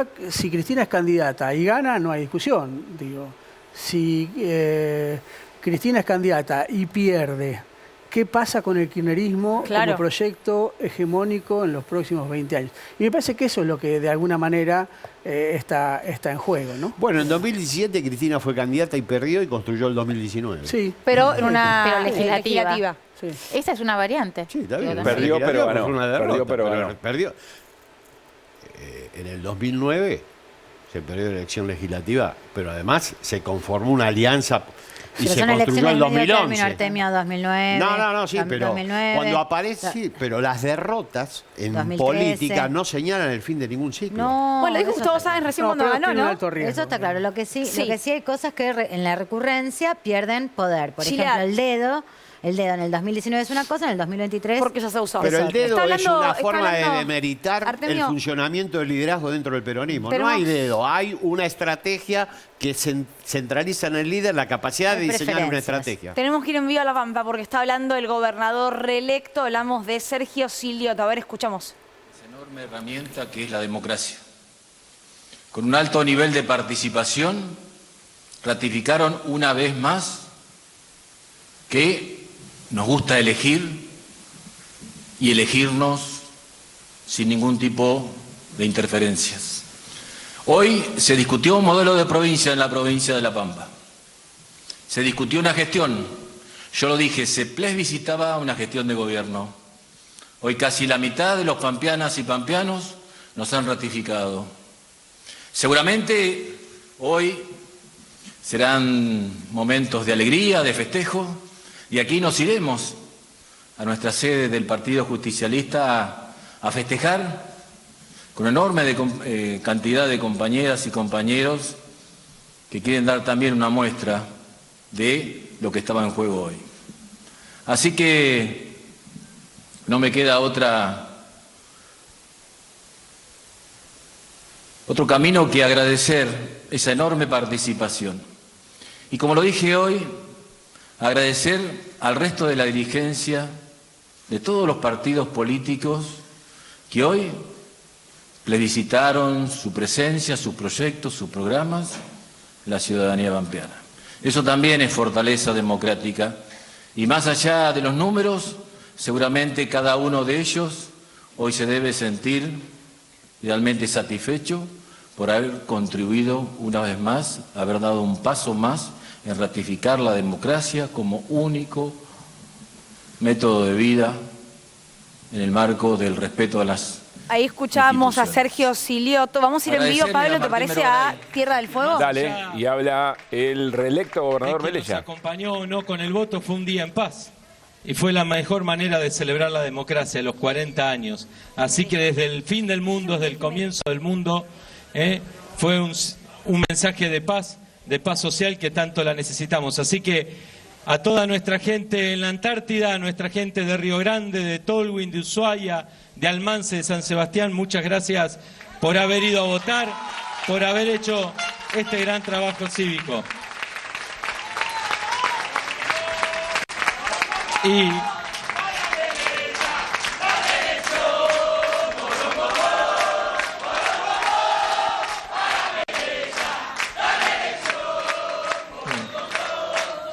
Cristina es candidata y gana, no hay discusión. Digo, si Cristina es candidata y pierde, ¿qué pasa con el kirchnerismo como proyecto hegemónico en los próximos 20 años? Y me parece que eso es lo que de alguna manera está en juego, ¿no? Bueno, en 2017 Cristina fue candidata y perdió y construyó el 2019. Sí. Pero en una legislativa. Sí. Esa es una variante. Sí, está bien. Perdió, pero ganó. Perdió, pero ganó. En el 2009 se perdió la elección legislativa, pero además se conformó una alianza y pero se son construyó en 2011. Artemio 2009. No, sí, pero 2009, cuando aparece, sí, pero las derrotas en 2013. política no señalan el fin de ningún ciclo. No, bueno, lo dijo Gustavo Sáenz recién cuando ganó, ¿no? Eso está claro. Lo que sí hay cosas que en la recurrencia pierden poder. Por ejemplo, el dedo en el 2019 es una cosa, en el 2023... Porque ya se ha usado. Pero el dedo es una forma de demeritar el funcionamiento del liderazgo dentro del peronismo. No hay dedo, hay una estrategia que centraliza en el líder la capacidad de diseñar una estrategia. Tenemos que ir en vivo a La Pampa porque está hablando el gobernador reelecto, hablamos de Sergio Silioto. A ver, escuchamos. Esa enorme herramienta que es la democracia. Con un alto nivel de participación, ratificaron una vez más que nos gusta elegir y elegirnos sin ningún tipo de interferencias. Hoy se discutió un modelo de provincia en la provincia de La Pampa. Se discutió una gestión. Yo lo dije, se plebiscitaba una gestión de gobierno. Hoy casi la mitad de los pampeanas y pampeanos nos han ratificado. Seguramente hoy serán momentos de alegría, de festejo. Y aquí nos iremos a nuestra sede del Partido Justicialista a festejar con enorme cantidad de compañeras y compañeros que quieren dar también una muestra de lo que estaba en juego hoy. Así que no me queda otro camino que agradecer esa enorme participación. Y como lo dije hoy, agradecer al resto de la dirigencia de todos los partidos políticos que hoy plebiscitaron su presencia, sus proyectos, sus programas, la ciudadanía pampeana. Eso también es fortaleza democrática y más allá de los números, seguramente cada uno de ellos hoy se debe sentir realmente satisfecho por haber contribuido una vez más, haber dado un paso más en ratificar la democracia como único método de vida en el marco del respeto a las... Ahí escuchamos a Sergio Silioto. Vamos a ir en vivo, Pablo, ¿te parece a Tierra del Fuego? Dale, y habla el reelecto gobernador Velella. Nos acompañó o no con el voto, fue un día en paz. Y fue la mejor manera de celebrar la democracia, los 40 años. Así que desde el fin del mundo, desde el comienzo del mundo, fue un mensaje de paz social que tanto la necesitamos. Así que a toda nuestra gente en la Antártida, a nuestra gente de Río Grande, de Tolwyn, de Ushuaia, de Almance, de San Sebastián, muchas gracias por haber ido a votar, por haber hecho este gran trabajo cívico. Y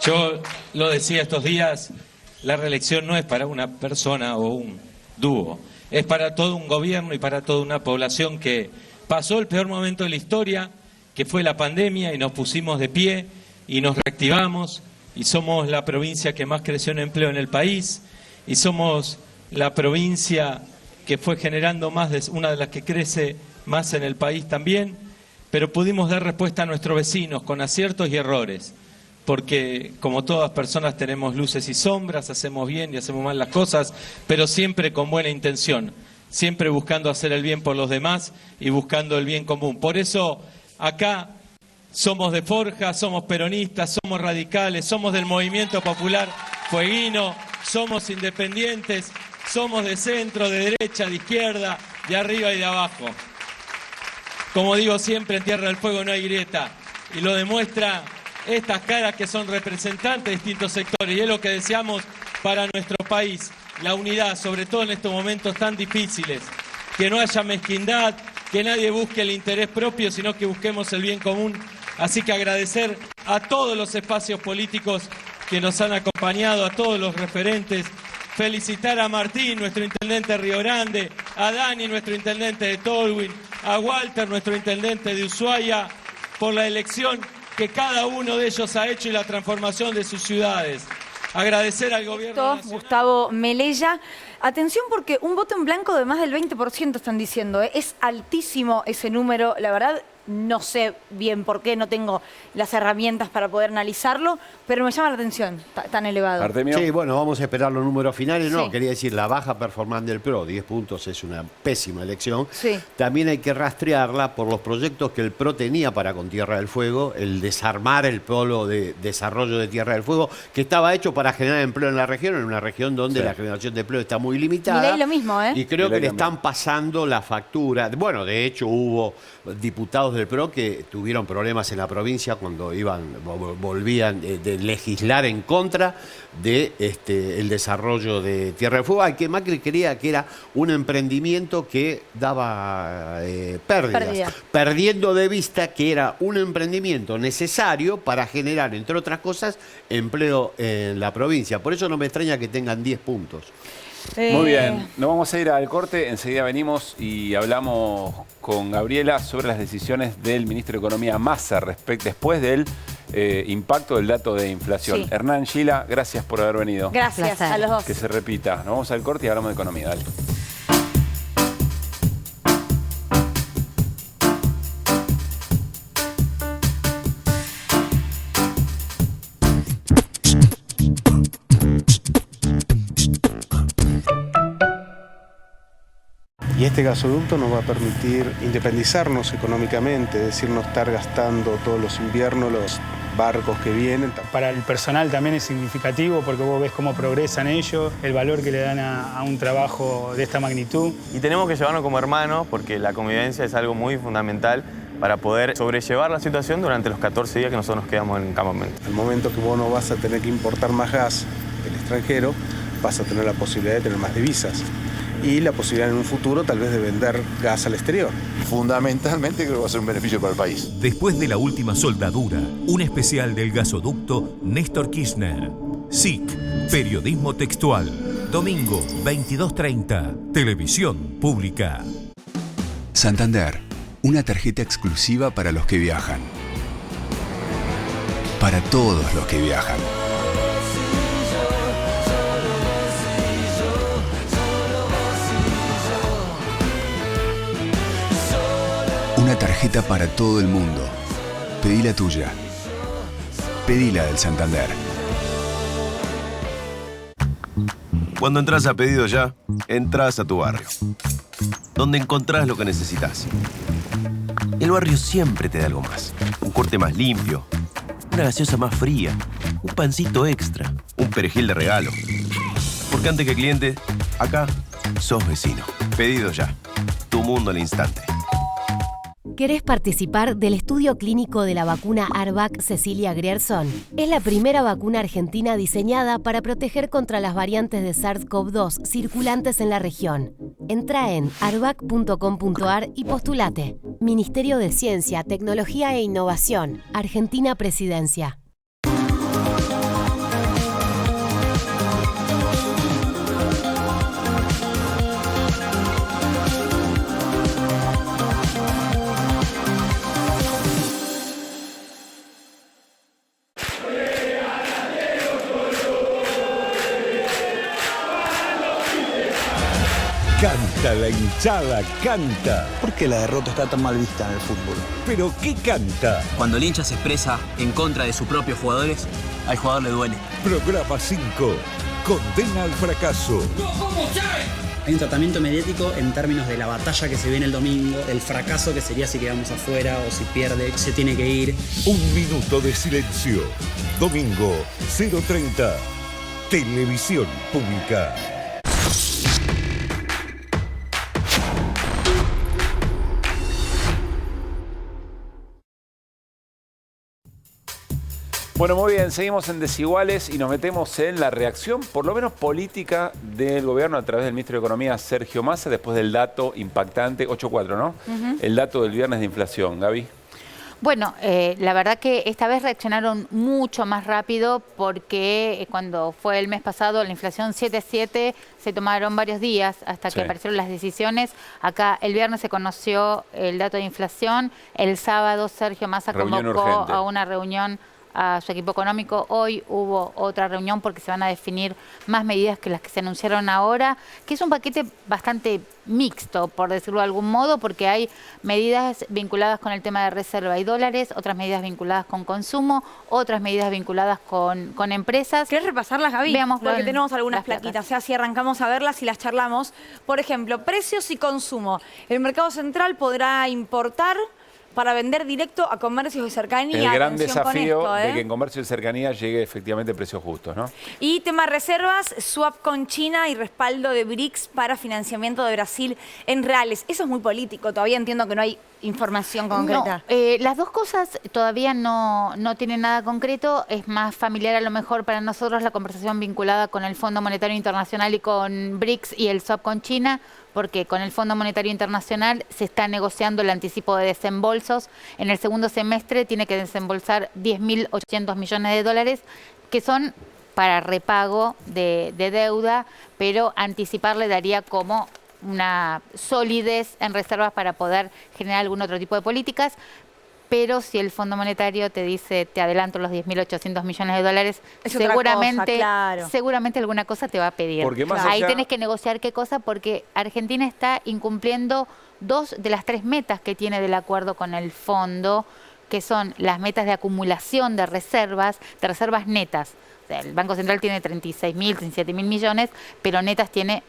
yo lo decía estos días, la reelección no es para una persona o un dúo, es para todo un gobierno y para toda una población que pasó el peor momento de la historia, que fue la pandemia, y nos pusimos de pie y nos reactivamos, y somos la provincia que más creció en empleo en el país, y somos la provincia que fue generando una de las que crece más en el país también, pero pudimos dar respuesta a nuestros vecinos con aciertos y errores, porque como todas personas tenemos luces y sombras, hacemos bien y hacemos mal las cosas, pero siempre con buena intención, siempre buscando hacer el bien por los demás y buscando el bien común. Por eso acá somos de Forja, somos peronistas, somos radicales, somos del movimiento popular fueguino, somos independientes, somos de centro, de derecha, de izquierda, de arriba y de abajo. Como digo siempre, en Tierra del Fuego no hay grieta, y lo demuestra estas caras que son representantes de distintos sectores, y es lo que deseamos para nuestro país, la unidad, sobre todo en estos momentos tan difíciles, que no haya mezquindad, que nadie busque el interés propio, sino que busquemos el bien común. Así que agradecer a todos los espacios políticos que nos han acompañado, a todos los referentes, felicitar a Martín, nuestro intendente de Río Grande, a Dani, nuestro intendente de Tolwyn, a Walter, nuestro intendente de Ushuaia, por la elección que cada uno de ellos ha hecho y la transformación de sus ciudades. Agradecer al gobierno nacional. Gustavo Melella. Atención porque un voto en blanco de más del 20% están diciendo. Es altísimo ese número. La verdad, no sé bien por qué, no tengo las herramientas para poder analizarlo, pero me llama la atención tan elevado. Artemio. Sí, bueno, vamos a esperar los números finales. No, Sí. quería decir, la baja performance del PRO, 10 puntos, es una pésima elección. Sí. También hay que rastrearla por los proyectos que el PRO tenía para con Tierra del Fuego, el desarmar el polo de desarrollo de Tierra del Fuego, que estaba hecho para generar empleo en la región, en una región donde la generación de empleo está muy limitada. Milei lo mismo, ¿eh? Y creo Milei que le también. están pasando la factura. Bueno, de hecho hubo diputados del PRO que tuvieron problemas en la provincia cuando volvían de legislar en contra de el desarrollo de Tierra del Fuego, al que Macri creía que era un emprendimiento que daba pérdidas, perdiendo de vista que era un emprendimiento necesario para generar, entre otras cosas, empleo en la provincia. Por eso no me extraña que tengan 10 puntos. Muy bien, nos vamos a ir al corte, enseguida venimos y hablamos con Gabriela sobre las decisiones del ministro de Economía Massa después del impacto del dato de inflación. Sí. Hernán, Gila, gracias por haber venido. Gracias a los dos. Que se repita. Nos vamos al corte y hablamos de economía, dale. Y este gasoducto nos va a permitir independizarnos económicamente, es decir, no estar gastando todos los inviernos los barcos que vienen. Para el personal también es significativo porque vos ves cómo progresan ellos, el valor que le dan a un trabajo de esta magnitud. Y tenemos que llevarnos como hermanos porque la convivencia es algo muy fundamental para poder sobrellevar la situación durante los 14 días que nosotros nos quedamos en el campamento. Al momento que vos no vas a tener que importar más gas del extranjero, vas a tener la posibilidad de tener más divisas y la posibilidad en un futuro tal vez de vender gas al exterior. Fundamentalmente creo que va a ser un beneficio para el país. Después de la última soldadura, un especial del gasoducto Néstor Kirchner. SIC, periodismo textual. Domingo, 22:30, televisión pública. Santander, una tarjeta exclusiva para los que viajan. Para todos los que viajan. Una tarjeta para todo el mundo. Pedí la tuya. Pedí la del Santander. Cuando entras a Pedido Ya, entras a tu barrio, donde encontrás lo que necesitas. El barrio siempre te da algo más. Un corte más limpio, una gaseosa más fría, un pancito extra, un perejil de regalo. Porque antes que cliente, acá sos vecino. Pedido Ya. Tu mundo al instante. ¿Querés participar del estudio clínico de la vacuna ARVAC Cecilia Grierson? Es la primera vacuna argentina diseñada para proteger contra las variantes de SARS-CoV-2 circulantes en la región. Entra en arvac.com.ar y postulate. Ministerio de Ciencia, Tecnología e Innovación. Argentina Presidencia. Canta la hinchada, canta. ¿Por qué la derrota está tan mal vista en el fútbol? ¿Pero qué canta? Cuando el hincha se expresa en contra de sus propios jugadores, al jugador le duele. Programa 5. Condena al fracaso. ¡No como usted! Hay un tratamiento mediático en términos de la batalla que se viene el domingo, el fracaso que sería si quedamos afuera o si pierde, se tiene que ir. Un minuto de silencio. Domingo, 0:30. Televisión Pública. Bueno, muy bien, seguimos en Desiguales y nos metemos en la reacción, por lo menos política, del gobierno a través del ministro de Economía, Sergio Massa, después del dato impactante, 8,4, ¿no? El dato del viernes de inflación. Gaby. Bueno, la verdad que esta vez reaccionaron mucho más rápido porque cuando fue el mes pasado la inflación 7,7 se tomaron varios días hasta que aparecieron las decisiones. Acá el viernes se conoció el dato de inflación, el sábado Sergio Massa convocó a una reunión a su equipo económico. Hoy hubo otra reunión porque se van a definir más medidas que las que se anunciaron ahora, que es un paquete bastante mixto, por decirlo de algún modo, porque hay medidas vinculadas con el tema de reserva y dólares, otras medidas vinculadas con consumo, otras medidas vinculadas con empresas. ¿Querés repasarlas, Gaby? Veamos, porque tenemos algunas plaquitas, o sea, si arrancamos a verlas y las charlamos. Por ejemplo, precios y consumo. El mercado central podrá importar para vender directo a comercios de cercanía. El gran desafío de que en comercio de cercanía llegue efectivamente precios justos, ¿no? Y tema reservas, swap con China y respaldo de BRICS para financiamiento de Brasil en reales. Eso es muy político, todavía entiendo que no hay información concreta. No, las dos cosas todavía no tienen nada concreto. Es más familiar a lo mejor para nosotros la conversación vinculada con el Fondo Monetario Internacional y con BRICS y el swap con China, porque con el Fondo Monetario Internacional se está negociando el anticipo de desembolsos. En el segundo semestre tiene que desembolsar 10.800 millones de dólares, que son para repago de deuda, pero anticipar le daría como una solidez en reservas para poder generar algún otro tipo de políticas. Pero si el Fondo Monetario te dice, te adelanto los 10.800 millones de dólares, seguramente alguna cosa te va a pedir. Ahí tenés que negociar qué cosa, porque Argentina está incumpliendo 2 de las 3 metas que tiene del acuerdo con el fondo, que son las metas de acumulación de reservas netas. O sea, el Banco Central tiene 36.000, 37.000 millones, pero netas tiene,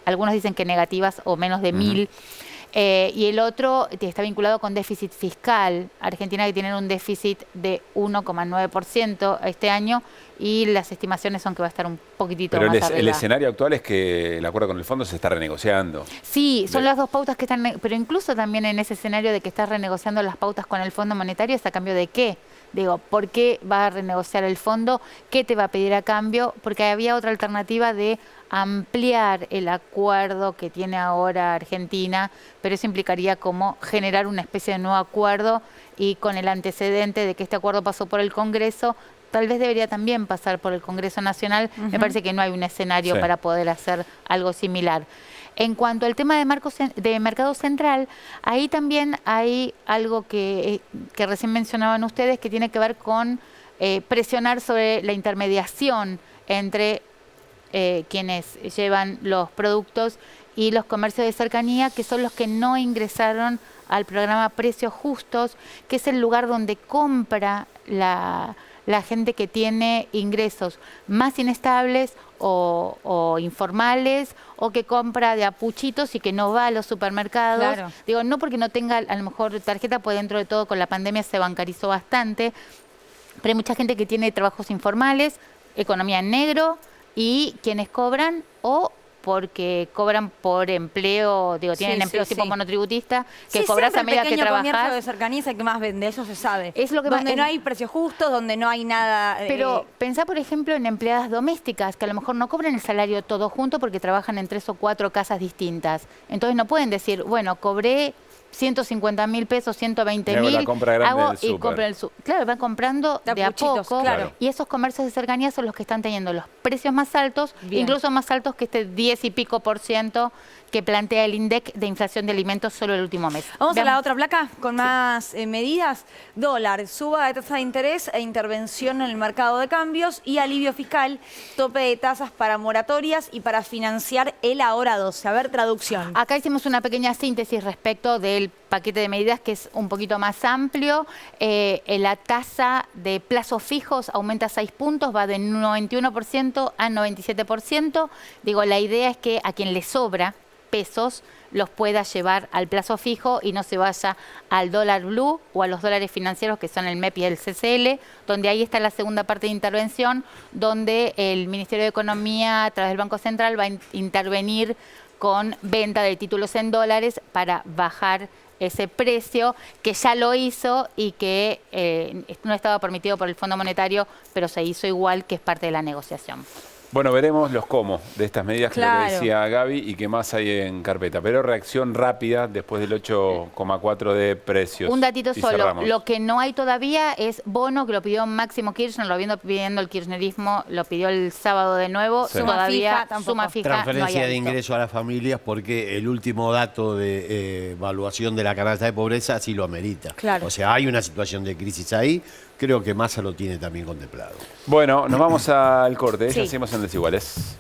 algunos dicen que negativas o menos de 1.000. Y el otro está vinculado con déficit fiscal. Argentina que tiene un déficit de 1,9% este año y las estimaciones son que va a estar un poquitito más arriba. El escenario actual es que el acuerdo con el fondo se está renegociando. Sí, son las dos pautas que están, pero incluso también en ese escenario de que estás renegociando las pautas con el Fondo Monetario, ¿es a cambio de qué? Digo, ¿por qué va a renegociar el fondo? ¿Qué te va a pedir a cambio? Porque había otra alternativa de ampliar el acuerdo que tiene ahora Argentina, pero eso implicaría como generar una especie de nuevo acuerdo, y con el antecedente de que este acuerdo pasó por el Congreso, tal vez debería también pasar por el Congreso Nacional. Me parece que no hay un escenario para poder hacer algo similar. En cuanto al tema de mercado central, ahí también hay algo que recién mencionaban ustedes, que tiene que ver con presionar sobre la intermediación entre quienes llevan los productos y los comercios de cercanía, que son los que no ingresaron al programa Precios Justos, que es el lugar donde compra la gente que tiene ingresos más inestables o informales, o que compra de a puchitos y que no va a los supermercados. Claro. Digo, no porque no tenga a lo mejor tarjeta, pues dentro de todo con la pandemia se bancarizó bastante, pero hay mucha gente que tiene trabajos informales, economía en negro, y quienes cobran o porque cobran por empleo, digo, tienen empleo tipo monotributista, que cobras a medida que trabajas. El comercio de cercanía es el que más vende, eso se sabe. Es lo que donde no hay precios justos, donde no hay nada. Pero pensá, por ejemplo, en empleadas domésticas, que a lo mejor no cobran el salario todo junto porque trabajan en 3 o 4 casas distintas. Entonces no pueden decir, bueno, cobré 150.000 pesos, 120.000, hago y compro el súper. Claro, van comprando de a poco, y esos comercios de cercanía son los que están teniendo los precios más altos, incluso más altos que este 10 y pico % que plantea el INDEC de inflación de alimentos solo el último mes. Vamos a la otra placa con más medidas. Dólar, suba de tasa de interés e intervención en el mercado de cambios, y alivio fiscal, tope de tasas para moratorias y para financiar el ahora 12. A ver, traducción. Acá hicimos una pequeña síntesis respecto del paquete de medidas, que es un poquito más amplio. La tasa de plazos fijos aumenta 6 puntos, va de 91% a 97%. Digo, la idea es que a quien le sobra pesos los pueda llevar al plazo fijo y no se vaya al dólar blue o a los dólares financieros que son el MEP y el CCL, donde ahí está la segunda parte de intervención, donde el Ministerio de Economía a través del Banco Central va a intervenir con venta de títulos en dólares para bajar ese precio, que ya lo hizo y que no estaba permitido por el Fondo Monetario, pero se hizo igual, que es parte de la negociación. Bueno, veremos los cómo de estas medidas, que Claro. lo que decía Gaby, y qué más hay en carpeta. Pero reacción rápida después del 8,4 de precios. Un datito Y solo, cerramos. lo que no hay todavía es bono, que lo pidió Máximo Kirchner, lo viendo pidiendo el kirchnerismo, lo pidió el sábado de nuevo, Sí. todavía Suma fija, suma fija no Transferencia hay de aviso. ingreso a las familias, porque el último dato de evaluación de la canasta de pobreza así lo amerita. Claro. O sea, hay una situación de crisis ahí. Creo que Massa lo tiene también contemplado. Bueno, nos vamos al corte. Sí. Ya hacemos en Desiguales.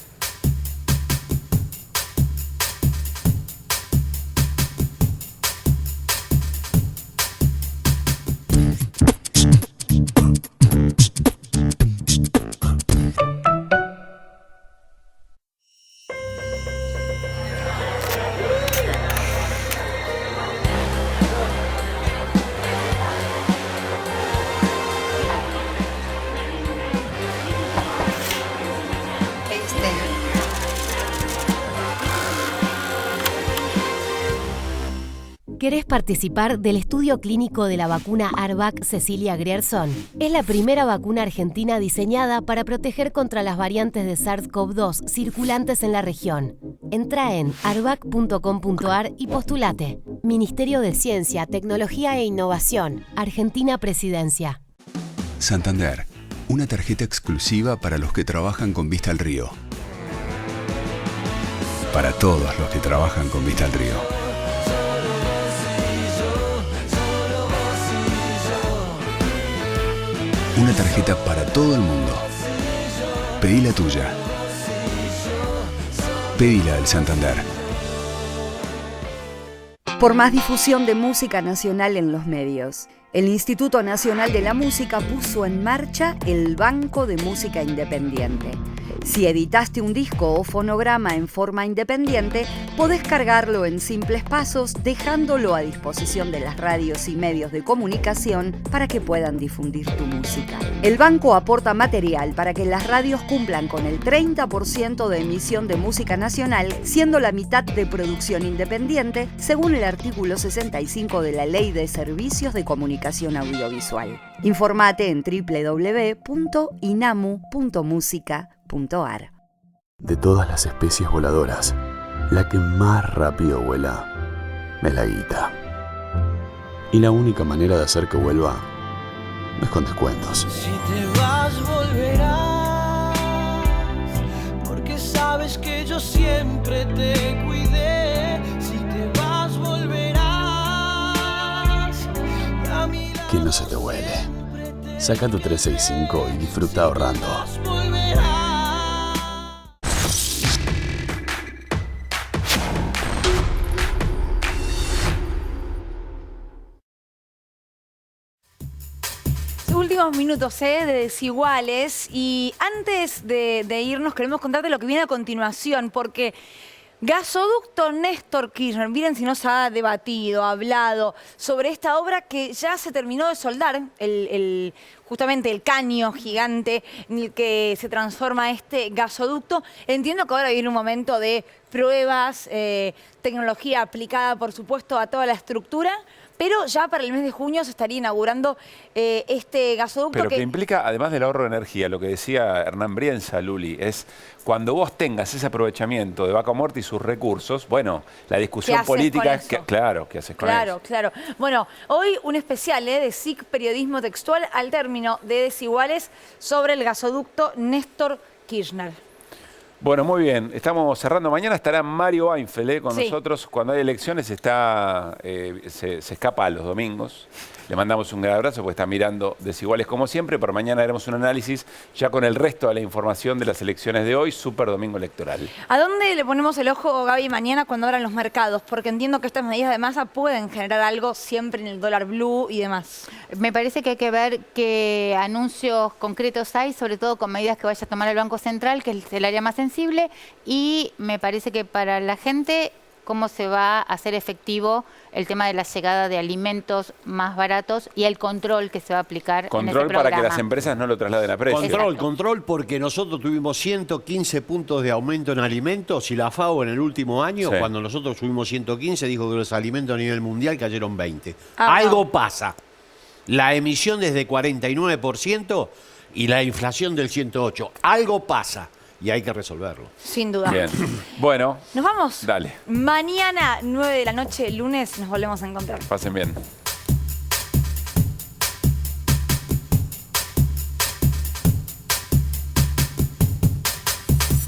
¿Querés participar del estudio clínico de la vacuna ARVAC Cecilia Grierson? Es la primera vacuna argentina diseñada para proteger contra las variantes de SARS-CoV-2 circulantes en la región. Entra en arvac.com.ar y postulate. Ministerio de Ciencia, Tecnología e Innovación. Argentina Presidencia. Santander, una tarjeta exclusiva para los que trabajan con vista al río. Para todos los que trabajan con vista al río. Una tarjeta para todo el mundo. Pedí la tuya. Pedila del Santander. Por más difusión de música nacional en los medios. El Instituto Nacional de la Música puso en marcha el Banco de Música Independiente. Si editaste un disco o fonograma en forma independiente, podés cargarlo en simples pasos, dejándolo a disposición de las radios y medios de comunicación para que puedan difundir tu música. El banco aporta material para que las radios cumplan con el 30% de emisión de música nacional, siendo la mitad de producción independiente, según el artículo 65 de la Ley de Servicios de Comunicación Audiovisual. Informate en www.inamu.musica.ar. De todas las especies voladoras, la que más rápido vuela es la guita. Y la única manera de hacer que vuelva es con descuentos. Si te vas, volverás, porque sabes que yo siempre te cuidé. Si te vas, volverás. A mi lado Que no se te huele. Saca tu 365 y disfruta ahorrando. Últimos minutos de Desiguales, y antes de irnos queremos contarte lo que viene a continuación, porque Gasoducto Néstor Kirchner, miren si no se ha debatido, hablado sobre esta obra que ya se terminó de soldar, justamente el caño gigante en el que se transforma este gasoducto. Entiendo que ahora viene un momento de pruebas, tecnología aplicada, por supuesto, a toda la estructura, pero ya para el mes de junio se estaría inaugurando este gasoducto. Pero que implica, además del ahorro de energía, lo que decía Hernán Brienza, Luli, es cuando vos tengas ese aprovechamiento de Vaca Muerta y sus recursos, bueno, la discusión política es que, claro, ¿qué haces con eso? Claro. Bueno, hoy un especial de SIC Periodismo Textual al término de Desiguales sobre el gasoducto Néstor Kirchner. Bueno, muy bien. Estamos cerrando. Mañana estará Mario Weinfeld con nosotros. Cuando hay elecciones se escapa a los domingos. Le mandamos un gran abrazo porque está mirando Desiguales como siempre. Pero mañana haremos un análisis ya con el resto de la información de las elecciones de hoy. Súper domingo electoral. ¿A dónde le ponemos el ojo, Gaby, mañana cuando abran los mercados? Porque entiendo que estas medidas de masa pueden generar algo siempre en el dólar blue y demás. Me parece que hay que ver qué anuncios concretos hay, sobre todo con medidas que vaya a tomar el Banco Central, que es el área más sensible, y me parece que para la gente cómo se va a hacer efectivo el tema de la llegada de alimentos más baratos y el control que se va a aplicar en ese Control programa. para que las empresas no lo trasladen a precio. Control, porque nosotros tuvimos 115 puntos de aumento en alimentos y la FAO en el último año, cuando nosotros subimos 115, dijo que los alimentos a nivel mundial cayeron 20. Algo pasa. La emisión es de 49% y la inflación del 108%. Algo pasa. Y hay que resolverlo. Sin duda. Bien. Bueno. ¿Nos vamos? Dale. Mañana, 9 de la noche, lunes, nos volvemos a encontrar. Pasen bien.